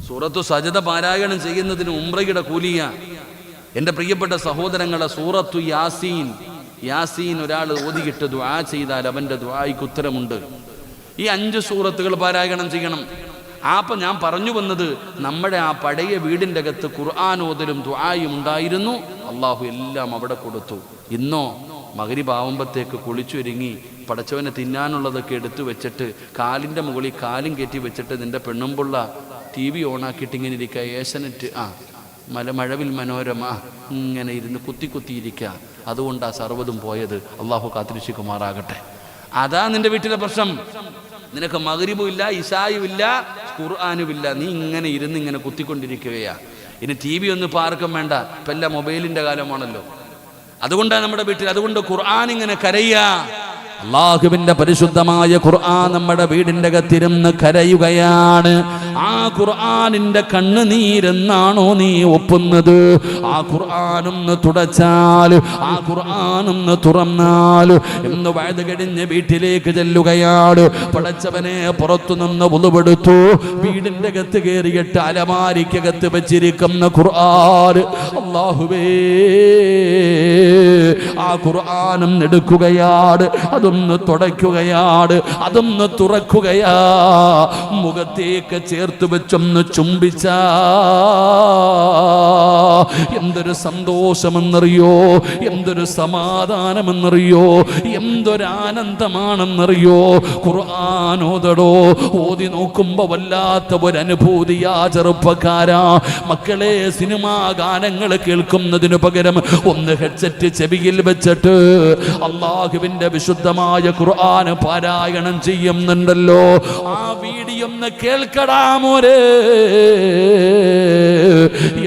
സൂറത്തു സജദ പാരായണം ചെയ്യുന്നതിന് ഉംറയുടെ കൂലിയ. എൻ്റെ പ്രിയപ്പെട്ട സഹോദരങ്ങളെ, സൂറത്തു യാസീൻ, യാസീൻ ഒരാൾ ഓതിയിട്ട് ദുആ ചെയ്താൽ അവൻ്റെ ദുആയ്ക്ക് ഉത്തരമുണ്ട്. ഈ 5 സൂറത്തുകൾ പാരായണം ചെയ്യണം. അപ്പം ഞാൻ പറഞ്ഞു വന്നത്, നമ്മുടെ ആ പഴയ വീടിൻ്റെ അകത്ത് ഖുർആൻ ഓതലും ദുആയും ഉണ്ടായിരുന്നു. അള്ളാഹു എല്ലാം അവിടെ കൊടുത്തു. ഇന്നോ മഗ്‌രിബ് ആവുമ്പത്തേക്ക് കുളിച്ചൊരുങ്ങി പടച്ചവനെ തിന്നാനുള്ളതൊക്കെ എടുത്തു വെച്ചിട്ട് കാലിൻ്റെ മുകളിൽ കാലും കയറ്റി വെച്ചിട്ട് നിൻ്റെ പെണ്ണുമ്പുള്ള TV ഓണാക്കിയിട്ട് ഇങ്ങനെ ഇരിക്കുക. ഏഷ്യനെറ്റ് മഴവിൽ മനോരമ ഇങ്ങനെ ഇരുന്ന് കുത്തിയിരിക്കുക. അതുകൊണ്ടാണ് സർവ്വതും പോയത്. അള്ളാഹു കാത്തിരക്ഷിക്കുമാറാകട്ടെ. അതാ നിന്റെ വീട്ടിലെ പ്രശ്നം. നിനക്ക് മഗ്‌രിബും ഇല്ല, ഇശായും ഇല്ല, ഖുർആനും ഇല്ല. നീ ഇങ്ങനെ ഇരുന്ന് ഇങ്ങനെ കുത്തിക്കൊണ്ടിരിക്കുകയാ. ഇനി TV ഒന്നും ഇപ്പോൾ ആർക്കും വേണ്ട. ഇപ്പം എല്ലാം മൊബൈലിൻ്റെ കാലമാണല്ലോ. അതുകൊണ്ടാണ് നമ്മുടെ വീട്ടിൽ. അതുകൊണ്ട് ഖുർആൻ ഇങ്ങനെ കരയുക. അല്ലാഹുവിന്റെ പരിശുദ്ധമായ ഖുർആൻ നമ്മുടെ വീടിന്റെ അകത്തിരുന്ന് കരയുകയാണ്. ആ ഖുർആനിന്റെ കണ്ണുനീരെന്നാണോ നീ ഒപ്പുന്നത്? ആ ഖുർആനൊന്ന് തുടച്ചാൽ, ആ ഖുർആനൊന്ന് തുറന്നാൽ എന്ന് വഅദ് കഴിഞ്ഞ് വീട്ടിലേക്ക് ചെല്ലുകയാണ്. പടച്ചവനെ, പുറത്തുനിന്ന് വുളുവെടുത്തു വീടിന്റെ അകത്ത് കയറിയിട്ട് അലമാരിക്കകത്ത് വെച്ചിരിക്കുന്ന ഖുർആൻ, അല്ലാഹുവേ, ആ ഖുർആനും എടുക്കുകയാണ്, അതൊന്ന് തുടയ്ക്കുകയാണ്, അതൊന്ന് തുറക്കുകയാ. മുഖത്തേക്ക് ചേർത്ത് വെച്ചൊന്ന് ചുംബിച്ച എന്തൊരു സന്തോഷമെന്നറിയോ, എന്തൊരു സമാധാനമെന്നറിയോ, എന്തൊരാനന്ദമാണെന്നറിയോ. ഖുർആൻ ഓതടോ, ഓതി നോക്കുമ്പോ വല്ലാത്ത ഒരനുഭൂതിയാ ചെറുപ്പക്കാരാ. മക്കളെ, സിനിമാ ഗാനങ്ങൾ കേൾക്കുന്നതിനു പകരം ഒന്ന് ഹെഡ്സെറ്റ് ചെവിയിൽ വെച്ചിട്ട് അല്ലാഹുവിന്റെ വിശുദ്ധമായ ഖുർആൻ പാരായണം ചെയ്യുന്നുണ്ടല്ലോ. ആ വീഡിയോ ഒന്ന് കേൾക്കടാമോരെ.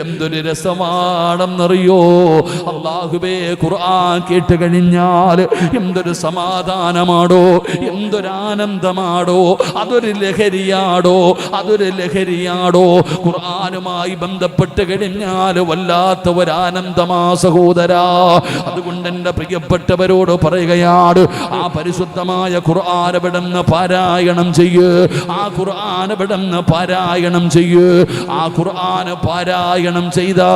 എന്തൊരു രസമാണെന്നറിയോ. അല്ലാഹുവേ, ഖുർആൻ കേട്ട് കഴിഞ്ഞാൽ എന്തൊരു സമാധാനമാടോ, എന്തൊരാനന്ദമാടോ. അതൊരു ലഹരിയാടോ, അതൊരു ലഹരിയാടോ. ഖുർആനുമായി ബന്ധപ്പെട്ട് കഴിഞ്ഞാൽ വല്ലാത്ത ഒരാനന്ദമാ സഹോദരാ. അതുകൊണ്ട് എൻ്റെ പ്രിയപ്പെട്ടവരോട് പറയുകയാണ്, ആ പരിശുദ്ധമായ ഖുർആൻ എവിടെന്ന് പാരായണം ചെയ്യ്. ആ ഖുർആൻ എവിടെന്ന് പാരായണം ചെയ്യ്. ആ ഖുർആൻ പാരായണം ചെയ്താ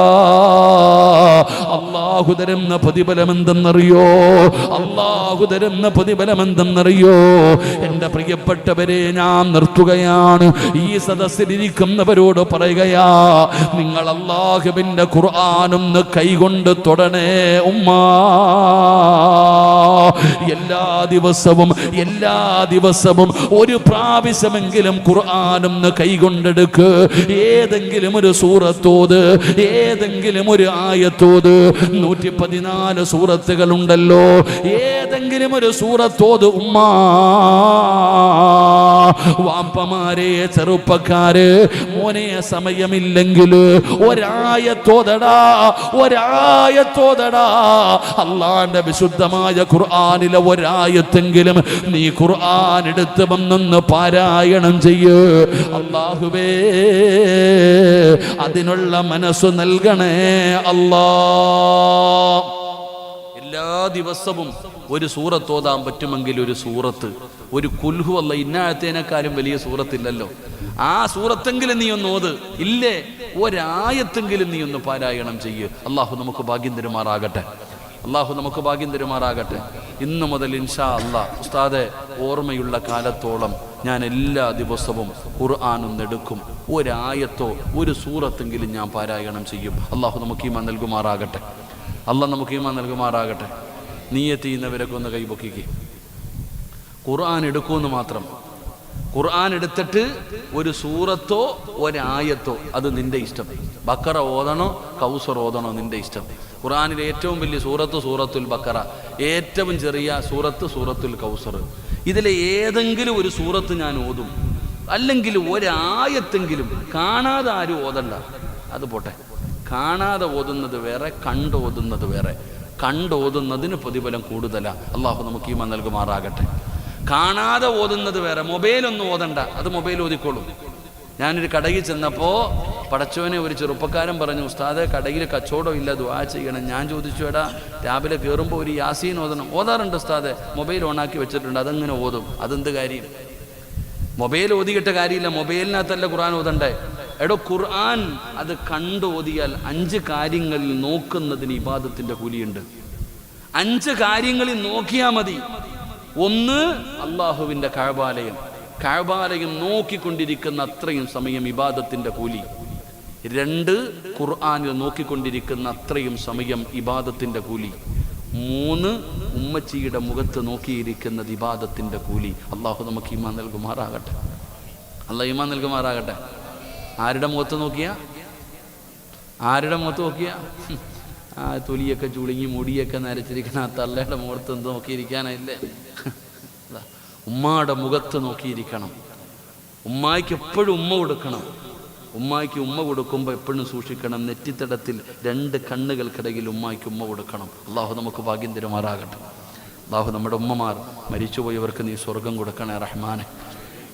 അല്ലാഹു തരുന്ന പ്രതിഫലം എന്തെന്നറിയോ? അല്ലാഹു തരുന്ന പ്രതിഫലം എന്തെന്നറിയോ? എൻ്റെ പ്രിയപ്പെട്ടവരെ, ഞാൻ നിർത്തുകയാണ്. ഈ സദസ്സിലിരിക്കുന്നവരോട് പറയുകയാ, നിങ്ങൾ അല്ലാഹുവിന്റെ ഖുർആനൊന്ന് കൈകൊണ്ട് തൊടണേ ഉമ്മാ. എല്ലാ ദിവസവും ഒരു പ്രാവശ്യമെങ്കിലും ഖുർആനൊന്ന് കൈകൊണ്ടെടുക്ക്. ഏതെങ്കിലും ഒരു സൂറത്തോത്, ഏതെങ്കിലും ഒരു ആയത്തോത്. 114 സൂറത്തുകളുണ്ടല്ലോ, ഏതെങ്കിലും ഒരു സൂറത്തോത് ഉമ്മ. വാപ്പമാരെ, ചെറുപ്പക്കാര്, മോനെ സമയമില്ലെങ്കിൽ ഒരായത്തോതടാ, ഒരായത്തോതടാ. അള്ളാന്റെ വിശുദ്ധമായ ഖുർആനിലെ ഒരായത്തെങ്കിലും നീ ഖുർആൻ എടുത്ത് വന്നൊന്ന് പാരായണം ചെയ്യ്. അല്ലാഹുവേ അതിനുള്ള മനസ്സ് നൽകണേ അല്ലാ. എല്ലാ ദിവസവും ഒരു സൂറത്ത് ഓതാൻ പറ്റുമെങ്കിൽ ഒരു സൂറത്ത്, ഒരു കുൽഹു അല്ല, ഇന്നാഴത്തേനേക്കാളും വലിയ സൂറത്തില്ലല്ലോ. ആ സൂറത്തെങ്കിലും നീ ഒന്ന് ഓത്. ഇല്ലേ, ഒരായത്തെങ്കിലും നീ ഒന്ന് പാരായണം ചെയ്യ്. അള്ളാഹു നമുക്ക് ഭാഗ്യം തരുമാറാകട്ടെ. അള്ളാഹു നമുക്ക് ഭാഗ്യം തരുമാറാകട്ടെ. ഇന്നു മുതൽ ഇൻഷാ അല്ലാ ഉസ്താദെ ഓർമ്മയുള്ള കാലത്തോളം ഞാൻ എല്ലാ ദിവസവും ഖുർആൻ ഒന്നെടുക്കും. ഒരായത്തോ ഒരു സൂറത്തെങ്കിലും ഞാൻ പാരായണം ചെയ്യും. അള്ളാഹു നമുക്ക് ഈമാൻ നൽകുമാറാകട്ടെ. അള്ളാഹ് നമുക്ക് ഈമാൻ നൽകുമാറാകട്ടെ. നീയത്ത് ചെയ്യുന്നവരൊക്കെ ഒന്ന് കൈപൊക്കിക്ക്. ഖുർആൻ എടുക്കുമെന്ന് മാത്രം. ഖുർആൻ എടുത്തിട്ട് ഒരു സൂറത്തോ ഒരായത്തോ, അത് നിന്റെ ഇഷ്ടം. ബക്കറ ഓതണോ കൗസർ ഓതണോ, നിന്റെ ഇഷ്ടം. ഖുർആനിലെ ഏറ്റവും വലിയ സൂറത്ത് സൂറത്തുൽ ബക്കറ, ഏറ്റവും ചെറിയ സൂറത്ത് സൂറത്തുൽ കൗസർ. ഇതിലെ ഏതെങ്കിലും ഒരു സൂറത്ത് ഞാൻ ഓതും. അല്ലെങ്കിൽ ഒരായത്തെങ്കിലും കാണാതെ ആരും ഓതണ്ട. അത് പോട്ടെ, കാണാതെ ഓതുന്നത് വേറെ, കണ്ടോതുന്നത് വേറെ. കണ്ടോതുന്നതിന് പ്രതിഫലം കൂടുതലാണ്. അള്ളാഹു നമുക്ക് ഈമാൻ നൽകുമാറാകട്ടെ. കാണാതെ ഓതുന്നത് വേറെ. മൊബൈലൊന്നും ഓതണ്ട, അത് മൊബൈൽ ഓതിക്കോളും. ഞാനൊരു കടയിൽ ചെന്നപ്പോൾ പടച്ചോനെ ഒരു ചെറുപ്പക്കാരൻ പറഞ്ഞു, ഉസ്താദെ കടയിൽ കച്ചവടം ഇല്ല, ദുആ ചെയ്യണം. ഞാൻ ചോദിച്ചു, എടാ രാവിലെ കയറുമ്പോൾ ഒരു യാസീൻ ഓതണം. ഓതാറുണ്ട് ഉസ്താദെ, മൊബൈൽ ഓണാക്കി വെച്ചിട്ടുണ്ട്, അതങ്ങനെ ഓതും. അതെന്ത് കാര്യം? മൊബൈൽ ഓതിയിട്ട കാര്യമില്ല, മൊബൈലിനകത്തല്ല ഖുർആൻ ഓതണ്ടേ. എടോ ഖുർആൻ അത് കണ്ട് ഓതിയാൽ 5 കാര്യങ്ങളിൽ നോക്കുന്നതിന് ഇബാദത്തിന്റെ കൂലിയുണ്ട്. 5 കാര്യങ്ങളിൽ നോക്കിയാൽ മതി. 1 അള്ളാഹുവിൻ്റെ കഅബാലയം. കഅബാലയം നോക്കിക്കൊണ്ടിരിക്കുന്ന അത്രയും സമയം ഇബാദത്തിന്റെ കൂലി. 2 ഖുർആനിൽ നോക്കിക്കൊണ്ടിരിക്കുന്ന അത്രയും സമയം ഇബാദത്തിന്റെ കൂലി. 3 ഉമ്മച്ചിയുടെ മുഖത്ത് നോക്കിയിരിക്കുന്നത് ഇബാദത്തിന്റെ കൂലി. അള്ളാഹു നമുക്ക് ഈമാൻ നൽകുമാറാകട്ടെ. അള്ളാഹ് ഈമാൻ നൽകുമാറാകട്ടെ. ആരുടെ മുഖത്ത് നോക്കിയാ? ആരുടെ മുഖത്ത് നോക്കിയാ? ആ തൊലിയൊക്കെ ചുളുങ്ങി മുടിയൊക്കെ നരച്ചിരിക്കണ ആ തള്ളയുടെ മുഖത്ത് എന്ത് നോക്കിയിരിക്കാനായില്ലേ? ഉമ്മായുടെ മുഖത്ത് നോക്കിയിരിക്കണം. ഉമ്മായിക്ക് എപ്പോഴും ഉമ്മ കൊടുക്കണം. ഉമ്മായിക്ക് ഉമ്മ കൊടുക്കുമ്പോൾ എപ്പോഴും സൂക്ഷിക്കണം, നെറ്റിത്തടത്തിൽ 2 കണ്ണുകൾക്കിടയിൽ ഉമ്മായിക്ക് ഉമ്മ കൊടുക്കണം. അള്ളാഹു നമുക്ക് ഭാഗ്യം തരുമാറാകട്ടെ. അള്ളാഹു നമ്മുടെ ഉമ്മമാർ മരിച്ചുപോയവർക്ക് നീ സ്വർഗം കൊടുക്കണേ റഹ്മാനെ.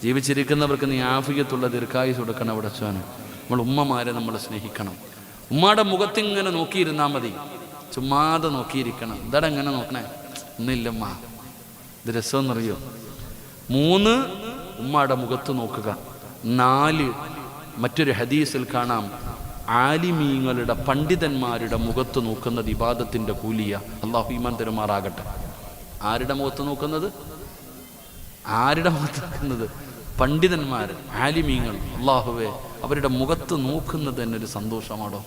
ജീവിച്ചിരിക്കുന്നവർക്ക് നീ ആഫിയത്തുള്ള ദീർഘായുസ് കൊടുക്കണം പടച്ചോനെ. നമ്മൾ ഉമ്മമാരെ നമ്മൾ സ്നേഹിക്കണം. ഉമ്മയുടെ മുഖത്തിങ്ങനെ നോക്കിയിരുന്നാൽ മതി, ചുമ്മാതെ നോക്കിയിരിക്കണം. എന്താടാ എങ്ങനെ നോക്കണേ? ഒന്നുമില്ലമ്മ, ഇത് രസമെന്നറിയോ? 3 ഉമ്മയുടെ മുഖത്ത് നോക്കുക. 4 മറ്റൊരു ഹദീസിൽ കാണാം, ആലിമീങ്ങളുടെ പണ്ഡിതന്മാരുടെ മുഖത്ത് നോക്കുന്നത് ഇബാദത്തിന്റെ കൂലിയ. അള്ളാഹു ഈമാൻ തരുമാറാകട്ടെ. ആരുടെ മുഖത്ത് നോക്കുന്നത്? ആരുടെ മുഖത്ത് നോക്കുന്നത്? പണ്ഡിതന്മാർ, ആലിമീങ്ങൾ. അള്ളാഹുവേ, അവരുടെ മുഖത്ത് നോക്കുന്നത് തന്നെ ഒരു സന്തോഷമാണോ?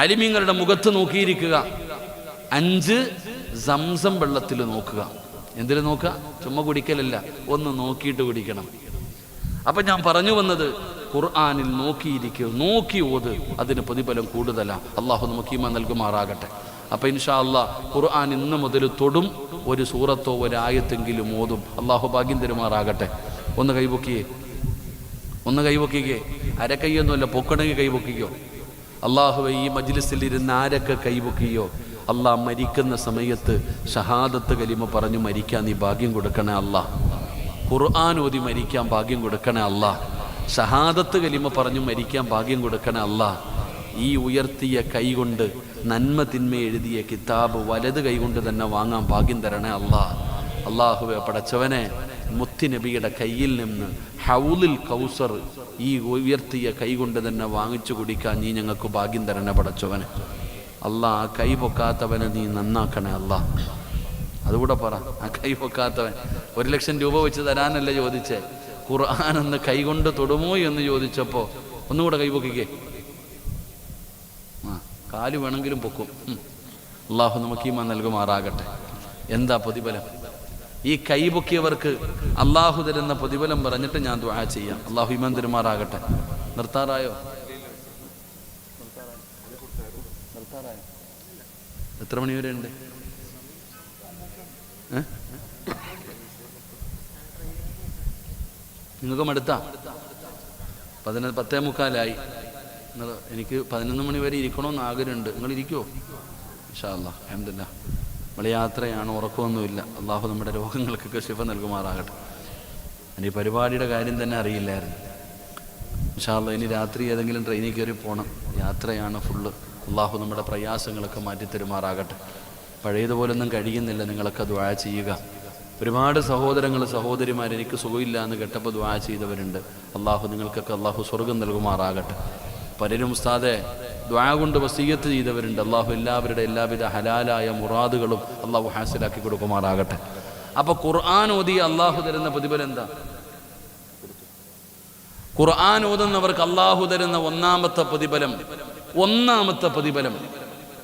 ആലിമീങ്ങളുടെ മുഖത്ത് നോക്കിയിരിക്കുക. 5 സംസം വെള്ളത്തിൽ നോക്കുക. എന്തിനു നോക്കുക? ചുമ്മാ കുടിക്കലല്ല, ഒന്ന് നോക്കിയിട്ട് കുടിക്കണം. അപ്പൊ ഞാൻ പറഞ്ഞു വന്നത്, ഖുർആനിൽ നോക്കിയിരിക്കുക, നോക്കി ഓത്, അതിന് പ്രതിഫലം കൂടുതലാണ്. അള്ളാഹു നമുക്ക് ഈമാൻ നൽകുമാറാകട്ടെ. അപ്പൊ ഇൻഷാ അല്ലാഹ് ഖുർആൻ ഇന്ന് മുതൽ തൊടും. ഒരു സൂറത്തോ ഒരായത്തെങ്കിലും ഓതും. അള്ളാഹു ഭാഗ്യം തരുമാറാകട്ടെ. ഒന്ന് കൈപൊക്കിയേ, ഒന്ന് കൈപൊക്കിക്കേ. അരക്കൈയൊന്നുമല്ല, പൊക്കണമെങ്കിൽ കൈപൊക്കിക്കോ. അള്ളാഹുവേ, ഈ മജ്ലിസിൽ ഇരുന്ന് ആരൊക്കെ കൈപൊക്കിയോ, അള്ളാഹ് മരിക്കുന്ന സമയത്ത് ഷഹാദത്ത് കലിമ പറഞ്ഞു മരിക്കാൻ നീ ഭാഗ്യം കൊടുക്കണേ അല്ലാ. ഖുർആൻ ഓതി മരിക്കാൻ ഭാഗ്യം കൊടുക്കണേ അല്ലാ. ഷഹാദത്ത് കലിമ പറഞ്ഞു മരിക്കാൻ ഭാഗ്യം കൊടുക്കണേ അല്ലാ. ഈ ഉയർത്തിയ കൈകൊണ്ട് നന്മ തിന്മ എഴുതിയ കിതാബ് വലത് കൈകൊണ്ട് തന്നെ വാങ്ങാൻ ഭാഗ്യം തരണേ അല്ലാ. അള്ളാഹുവെ പടച്ചവനെ, മുത്തുനബിയുടെ കയ്യിൽ നിന്ന് ഹൗലുൽ കൗസർ ഈ ഉയർത്തിയ കൈകൊണ്ട് തന്നെ വാങ്ങിച്ചു കുടിക്കാൻ നീ ഞങ്ങൾക്ക് ഭാഗ്യം തരണേ പടച്ചവനെ. അല്ലാ, ആ കൈ പൊക്കാത്തവനെ നീ നന്നാക്കണേ അല്ലാ. അതുകൂടെ പറ. ആ കൈ പൊക്കാത്തവൻ 1 ലക്ഷം രൂപ വെച്ച് തരാനല്ല ചോദിച്ചേ, ഖുർആൻ ഒന്ന് കൈകൊണ്ട് തൊടുമോ എന്ന് ചോദിച്ചപ്പോൾ ഒന്നുകൂടെ കൈ പൊക്കിക്കേ. കാല് വേണമെങ്കിലും പൊക്കും. അള്ളാഹു നമുക്ക് ഈമാൻ നൽകുമാറാകട്ടെ. എന്താ പ്രതിഫലം? ഈ കൈ പൊക്കിയവർക്ക് അള്ളാഹു തരുന്ന പ്രതിഫലം പറഞ്ഞിട്ട് ഞാൻ ദുആ ചെയ്യാം. അള്ളാഹു ഈമാൻ തരുമാറാകട്ടെ. നിർത്താറായോ? എത്ര മണി വരെ ഉണ്ട്? നിങ്ങൾക്ക് മടുത്താ? 10:45 എനിക്ക് 11 മണി വരെ ഇരിക്കണമെന്ന് ആഗ്രഹമുണ്ട്. നിങ്ങൾ ഇരിക്കുമോ? ഇൻഷാ അല്ലാഹ്. അൽഹംദുലില്ലാഹ്. നമ്മളെ യാത്രയാണ്, ഉറക്കമൊന്നുമില്ല. അള്ളാഹു നമ്മുടെ രോഗങ്ങൾക്കൊക്കെ ശിഫ നൽകുമാറാകട്ടെ. ഈ പരിപാടിയുടെ കാര്യം തന്നെ അറിയില്ലായിരുന്നു. ഇൻഷാ അല്ലാഹ് ഇനി രാത്രി ഏതെങ്കിലും ട്രെയിനിൽ കയറി പോകണം. യാത്രയാണ് ഫുള്ള്. അള്ളാഹു നമ്മുടെ പ്രയാസങ്ങളൊക്കെ മാറ്റിത്തരുമാറാകട്ടെ. പഴയതുപോലൊന്നും കഴിയുന്നില്ല. നിങ്ങളൊക്കെ ദുആ ചെയ്യുക. ഒരുപാട് സഹോദരങ്ങൾ സഹോദരിമാർ എനിക്ക് സുഖമില്ല എന്ന് കേട്ടപ്പോൾ ദുആ ചെയ്തവരുണ്ട്. അള്ളാഹു നിങ്ങൾക്കൊക്കെ അള്ളാഹു സ്വർഗം നൽകുമാറാകട്ടെ. പലരും ഉസ്താദെ ദുആ കൊണ്ട് വസിയ്യത്ത് ചെയ്തവരുണ്ട്. അള്ളാഹു എല്ലാവരുടെ എല്ലാവിധ ഹലാലായ മുറാദുകളും അള്ളാഹു ഹാസിലാക്കി കൊടുക്കുമാറാകട്ടെ. അപ്പോൾ ഖുർആൻ ഓതി അള്ളാഹു തരുന്ന പ്രതിഫലം എന്താ? ഖുർആൻ ഓതുന്നവർക്ക് അള്ളാഹു തരുന്ന ഒന്നാമത്തെ പ്രതിഫലം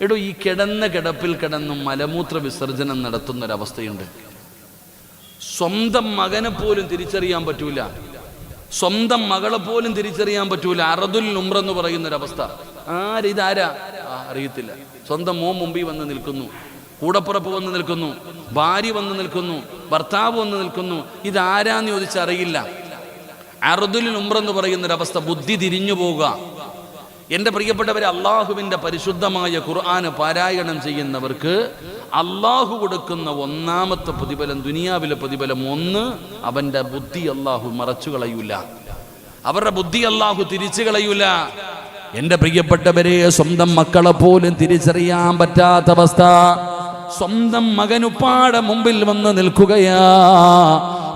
എടോ, ഈ കിടന്ന കിടപ്പിൽ കിടന്നും മലമൂത്ര വിസർജനം നടത്തുന്നൊരവസ്ഥയുണ്ട്. സ്വന്തം മകനെ പോലും തിരിച്ചറിയാൻ പറ്റൂല, സ്വന്തം മകളെ പോലും തിരിച്ചറിയാൻ പറ്റൂല. അറദുൽ ഉംറ എന്ന് പറയുന്നൊരവസ്ഥ. ഇതാരാ അറിയത്തില്ല. സ്വന്തം മോൻ മുമ്പിൽ വന്ന് നിൽക്കുന്നു, കൂടപ്പുറപ്പ് വന്ന് നിൽക്കുന്നു, ഭാര്യ വന്ന് നിൽക്കുന്നു, ഭർത്താവ് വന്ന് നിൽക്കുന്നു. ഇതാരാന്ന് ചോദിച്ചറിയില്ല. അറദുൽ ഉംറ എന്ന് പറയുന്നൊരവസ്ഥ. ബുദ്ധി തിരിഞ്ഞു പോവുക. എൻ്റെ പ്രിയപ്പെട്ടവരെ, അള്ളാഹുവിൻ്റെ പരിശുദ്ധമായ ഖുർആൻ പാരായണം ചെയ്യുന്നവർക്ക് അള്ളാഹു കൊടുക്കുന്ന ഒന്നാമത്തെ പ്രതിഫലം, ദുനിയാവിലെ പ്രതിഫലം, ഒന്ന്, അവൻ്റെ ബുദ്ധി അള്ളാഹു മറച്ചു കളയൂല. അവരുടെ ബുദ്ധി അള്ളാഹു തിരിച്ചു കളയൂല. എൻ്റെ പ്രിയപ്പെട്ടവരെ, സ്വന്തം മക്കളെ പോലും തിരിച്ചറിയാൻ പറ്റാത്ത അവസ്ഥ. സ്വന്തം മകനുപ്പാടെ മുമ്പിൽ വന്ന് നിൽക്കുകയാ.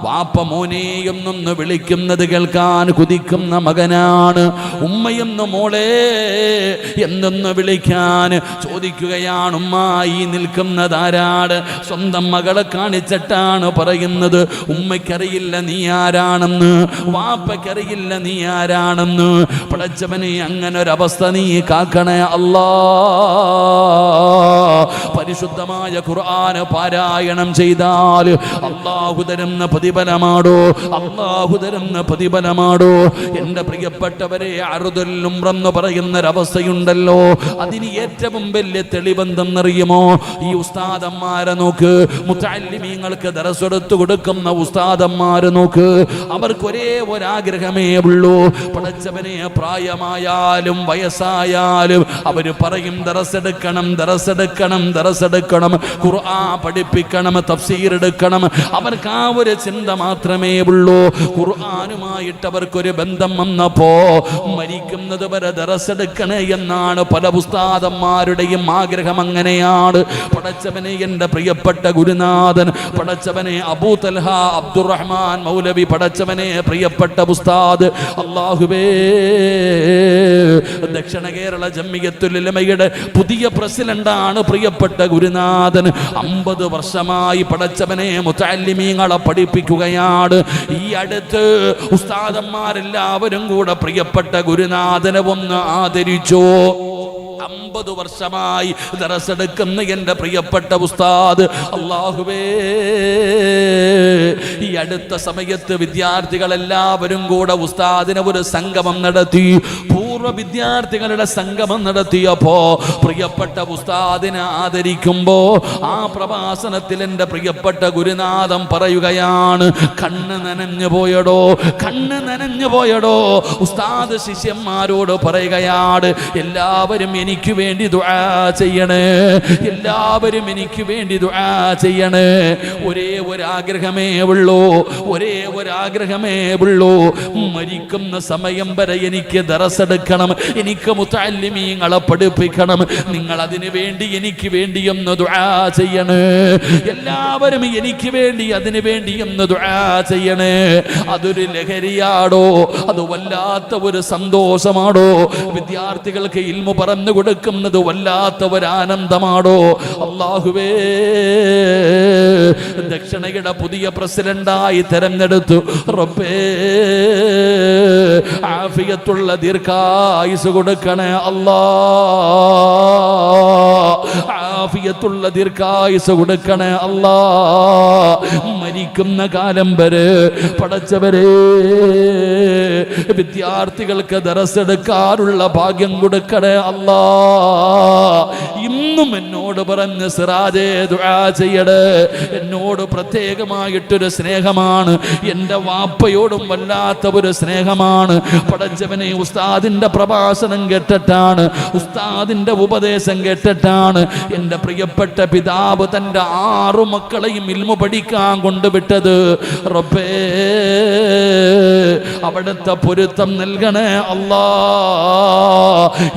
വാപ്പ മോനെ എന്നൊന്ന് വിളിക്കുന്നത് കേൾക്കാൻ കുതിക്കുന്ന മകനാണ്. ഉമ്മയെന്ന് മോളെ എന്നൊന്ന് വിളിക്കാൻ ചോദിക്കുകയാണ്. ഉമ്മ, ഈ നിൽക്കുന്നതാരാണ്? സ്വന്തം മകളെ കാണിച്ചിട്ടാണ് പറയുന്നത്. ഉമ്മയ്ക്കറിയില്ല നീ ആരാണെന്ന്, വാപ്പയ്ക്കറിയില്ല നീ ആരാണെന്ന്. പടച്ചവനെ, അങ്ങനെ ഒരവസ്ഥ നീ കാക്കണേ അല്ലാ. പരിശുദ്ധമായ ഖുർആൻ പാരായണം ചെയ്താൽ അല്ലാഹു തരുന്ന പ്രതിഫലമാടോ, അല്ലാഹു തരുന്ന പ്രതിഫലമാടോ. എൻ്റെ പ്രിയപ്പെട്ടവരെ, അർദുൽ ഉംറ എന്ന് പറയുന്നൊരവസ്ഥയുണ്ടല്ലോ. അതിന് ഏറ്റവും വലിയ തെളിവെന്തെന്നറിയുമോ? ഈ ഉസ്താദന്മാരെ നോക്ക്, മുതഅല്ലിമീങ്ങൾക്ക് ദർസ് എടുത്തു കൊടുക്കുന്ന ഉസ്താദന്മാരെ നോക്ക്. അവർക്ക് ഒരേ ഒരാഗ്രഹമേ ഉള്ളൂ. പടച്ചവനെ, പ്രായമായാലും വയസ്സായാലും അവര് പറയും ദർസ് എടുക്കണം, ദർസ് എടുക്കണം, ദർസ് എടുക്കണം, ഖുർആൻ പഠിപ്പിക്കണം, തഫ്സീർ എടുക്കണം. അവർക്ക് ആ ഒരു ചിന്ത മാത്രമേ ഉള്ളൂ. ഖുർആനുമായിട്ട് അവർക്കൊരു ബന്ധം വന്നപ്പോ മരിക്കുന്നത് വരെ ദർസ് എടുക്കണേ എന്നാണ് പല ഉസ്താദന്മാരുടെയും ആഗ്രഹം. അങ്ങനെയാണ്. പടച്ചവനെ, എൻ്റെ പ്രിയപ്പെട്ട ഗുരുനാഥൻ, പടച്ചവനെ അബൂ തൽഹ അബ്ദുറഹ്മാൻ മൗലവി, പടച്ചവനെ പ്രിയപ്പെട്ട ഉസ്താദ്, അല്ലാഹുവേ, ദക്ഷിണ കേരള ജംഇയ്യത്തുൽ ഉലമയുടെ പുതിയ പ്രസിഡന്റാണ് പ്രിയപ്പെട്ട ഗുരുനാഥൻ. 50 വർഷമായി പടച്ചവനെ മുതഅല്ലിമീങ്ങളെ പഠിപ്പിക്കുകയാണ്. ഈ അടുത്ത് ഉസ്താദന്മാരെല്ലാവരും കൂടെ പ്രിയപ്പെട്ട ഗുരുനാഥനെ ഒന്ന് ആദരിച്ചു. 50 വർഷമായി ദർസ് എടുക്കുന്ന എൻ്റെ പ്രിയപ്പെട്ട ഉസ്താദ്, അല്ലാഹുവേ, ഈ അടുത്ത സമയത്ത് വിദ്യാർത്ഥികളെല്ലാവരും കൂടെ ഉസ്താദിനെ ഒരു സംഗമം നടത്തി. പൂർവ്വ വിദ്യാർത്ഥികളുടെ സംഗമം നടത്തിയപ്പോ പ്രിയപ്പെട്ട ഉസ്താദിനെ ആദരിക്കുമ്പോ ആ പ്രഭാഷണത്തിൽ എൻ്റെ പ്രിയപ്പെട്ട ഗുരുനാഥൻ പറയുകയാണ്, കണ്ണ് നനഞ്ഞു പോയടോ, കണ്ണ് നനഞ്ഞു പോയടോ. ഉസ്താദ് ശിഷ്യന്മാരോട് പറയുകയാണ്, എല്ലാവരും എനിക്ക് വേണ്ടി ദുആ ചെയ്യണേ, എല്ലാവരും എനിക്ക് വേണ്ടി ദുആ ചെയ്യണേ. ഒരേ ഒരാഗ്രഹമേ ഉള്ളൂ, ഒരേ ഒരാഗ്രഹമേ ഉള്ളൂ. മരിക്കുന്ന സമയം വരെ എനിക്ക് ദർസ് എടുക്കണം, എനിക്ക് മുതഅല്ലിമീങ്ങളെ പഠിപ്പിക്കണം. നിങ്ങൾ അതിനു വേണ്ടി എനിക്ക് വേണ്ടി ഒന്ന് ദുആ ചെയ്യണേ. എല്ലാവരും എനിക്ക് വേണ്ടി അതിനു വേണ്ടി ഒന്ന് ദുആ ചെയ്യണേ. അതൊരു ലഹരിയാടോ, അത് വല്ലാത്ത ഒരു സന്തോഷമാടോ. വിദ്യാർത്ഥികൾക്ക് ഇൽമു പറഞ്ഞു കൊടുക്കുന്നത് വല്ലാത്ത ഒരു ആനന്ദമാടോ. അല്ലാഹുവേ, ദക്ഷിണയുടെ പുതിയ പ്രസിഡന്റായി തെരഞ്ഞെടുത്തു. റബ്ബേ, ആഫിയത്തുള്ള ദീർഘായുസ് കൊടുക്കണേ അല്ലാ, ആഫിയത്തുള്ള ദീർഘായുസ് കൊടുക്കണേ അല്ലാ. മരിക്കുന്ന കാലം വരെ പടച്ചവരെ വിദ്യാർത്ഥികൾക്ക് ദറസെടുക്കാനുള്ള ഭാഗ്യം കൊടുക്കണേ അല്ലാ. ഇന്നും എന്നോട് പറഞ്ഞ് സിറാജേ ദുആ ചെയ്യടേ. എന്നോട് പ്രത്യേകമായിട്ടൊരു സ്നേഹമാണ്, എൻ്റെ വാപ്പയോടും വല്ലാത്ത ഒരു സ്നേഹമാണ്. പടച്ചവനെ ഉസ്താദിന്റെ പ്രഭാഷണം കേട്ടിട്ടാണ്, ഉസ്താദിന്റെ ഉപദേശം കേട്ടിട്ടാണ് എൻ്റെ പ്രിയപ്പെട്ട പിതാവ് തൻ്റെ 6 മക്കളെയും ഇൽമു പഠിക്കാൻ കൊണ്ടുവിട്ടത്. റബ്ബേ അവിടുത്തെ പൊരുത്തം നൽകണേ അല്ലാ.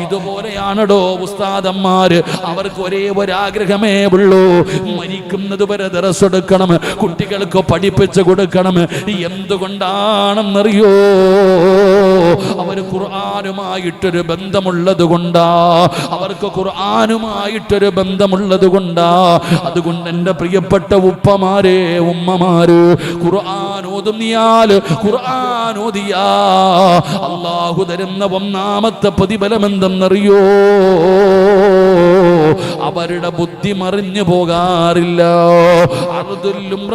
ഇതുപോലെയാണോ ഉസ്താദന്മാര്? അവർക്ക് ഒരേ ഒരാഗ്രഹമേ ഉള്ളൂ, മരിക്കുന്നത് വരെ ദർസ് എടുക്കണം, കുട്ടികൾക്ക് പഠിപ്പിച്ചു കൊടുക്കണം. എന്തുകൊണ്ടാണെന്നറിയോ? അവർ ഖുർആനുമായിട്ടൊരു ബന്ധമുള്ളത് കൊണ്ടാ, അവർക്ക് ഖുർആനുമായിട്ടൊരു ബന്ധമുള്ളത് കൊണ്ടാ. അതുകൊണ്ട് എൻ്റെ പ്രിയപ്പെട്ട ഉപ്പമാരെ, ഉമ്മമാര്, ഖുർആൻ ഓതുന്നിയാൽ, ഖുർആൻ ഓതിയാ അല്ലാഹു തരുന്ന ഒന്നാമത്തെ പ്രതിഫലം എന്തെന്നറിയോ? അവരുടെ ബുദ്ധി മറിഞ്ഞു പോകാറില്ല.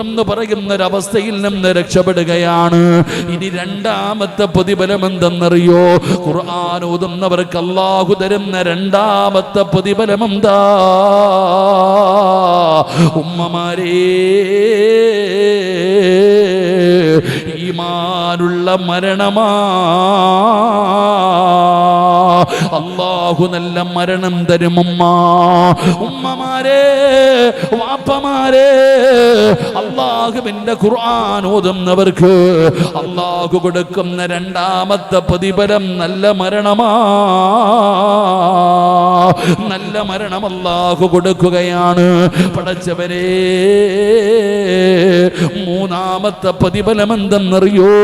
എന്ന് പറയുന്നൊരവസ്ഥയിൽ നിന്ന് രക്ഷപ്പെടുകയാണ്. ഇനി രണ്ടാമത്തെ പ്രതിഫലം എന്തെന്നറിയോ? ഖുർആൻ ഓതുന്നവർക്ക് അല്ലാഹു തരുന്ന രണ്ടാമത്തെ പ്രതിഫലം എന്താ? ഉമ്മമാരേ, ഈമാനുള്ള മരണമാ. അല്ലാഹു നല്ല മരണം തരും. ഉമ്മമാരെ, വാപ്പമാരെ, അല്ലാഹുവിന്റെ ഖുർആൻ ഓതുന്നവർക്ക് അല്ലാഹു കൊടുക്കുന്ന രണ്ടാമത്തെ പ്രതിഫലം നല്ല മരണമാ. നല്ല മരണം അല്ലാഹു കൊടുക്കുകയാണ്. പടച്ചവരെ, മൂന്നാമത്തെ പ്രതിഫലം എന്തെന്നറിയോ?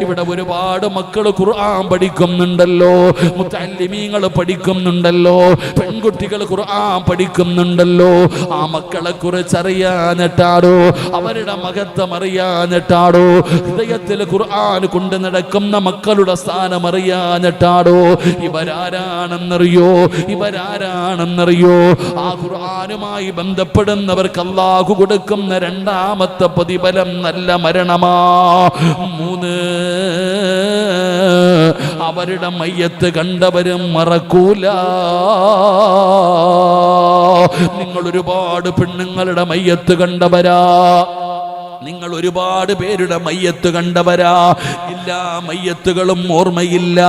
ഇവിടെ ഒരുപാട് മക്കൾ ഖുർആൻ പഠിക്കുന്നുണ്ടല്ലോ, മുത്തഅല്ലിമീങ്ങൾ പഠിക്കുന്നുണ്ടല്ലോ, പെൺകുട്ടികൾ ഖുർആൻ പഠിക്കുന്നുണ്ടല്ലോ. ആ മക്കളെ കുറിച്ച് അറിയാഞ്ഞിട്ടാടോ, അവരുടെ മഹത്വം അറിയാഞ്ഞിട്ടാടോ, ഹൃദയത്തിൽ ഖുർആൻ കൊണ്ട് നടക്കുന്ന മക്കളുടെ സ്ഥാനം അറിയാഞ്ഞിട്ടാടോ. ഇവരാരാണെന്നറിയോ? ഇവരാരാണെന്നറിയോ? ആ ഖുർആനുമായി ബന്ധപ്പെടുന്നവർക്ക് അല്ലാഹു കൊടുക്കുന്ന രണ്ടാമത്തെ പ്രതിഫലം നല്ല മരണമാ. 3, അവരുടെ മയ്യത്ത് കണ്ടവരും മറക്കൂല. നിങ്ങൾ ഒരുപാട് പെണ്ണുങ്ങളുടെ മയ്യത്ത് കണ്ടവരാ, നിങ്ങൾ ഒരുപാട് പേരുടെ മയ്യത്ത് കണ്ടവരാ. എല്ലാ മയ്യത്തുകളും ഓർമ്മയില്ല.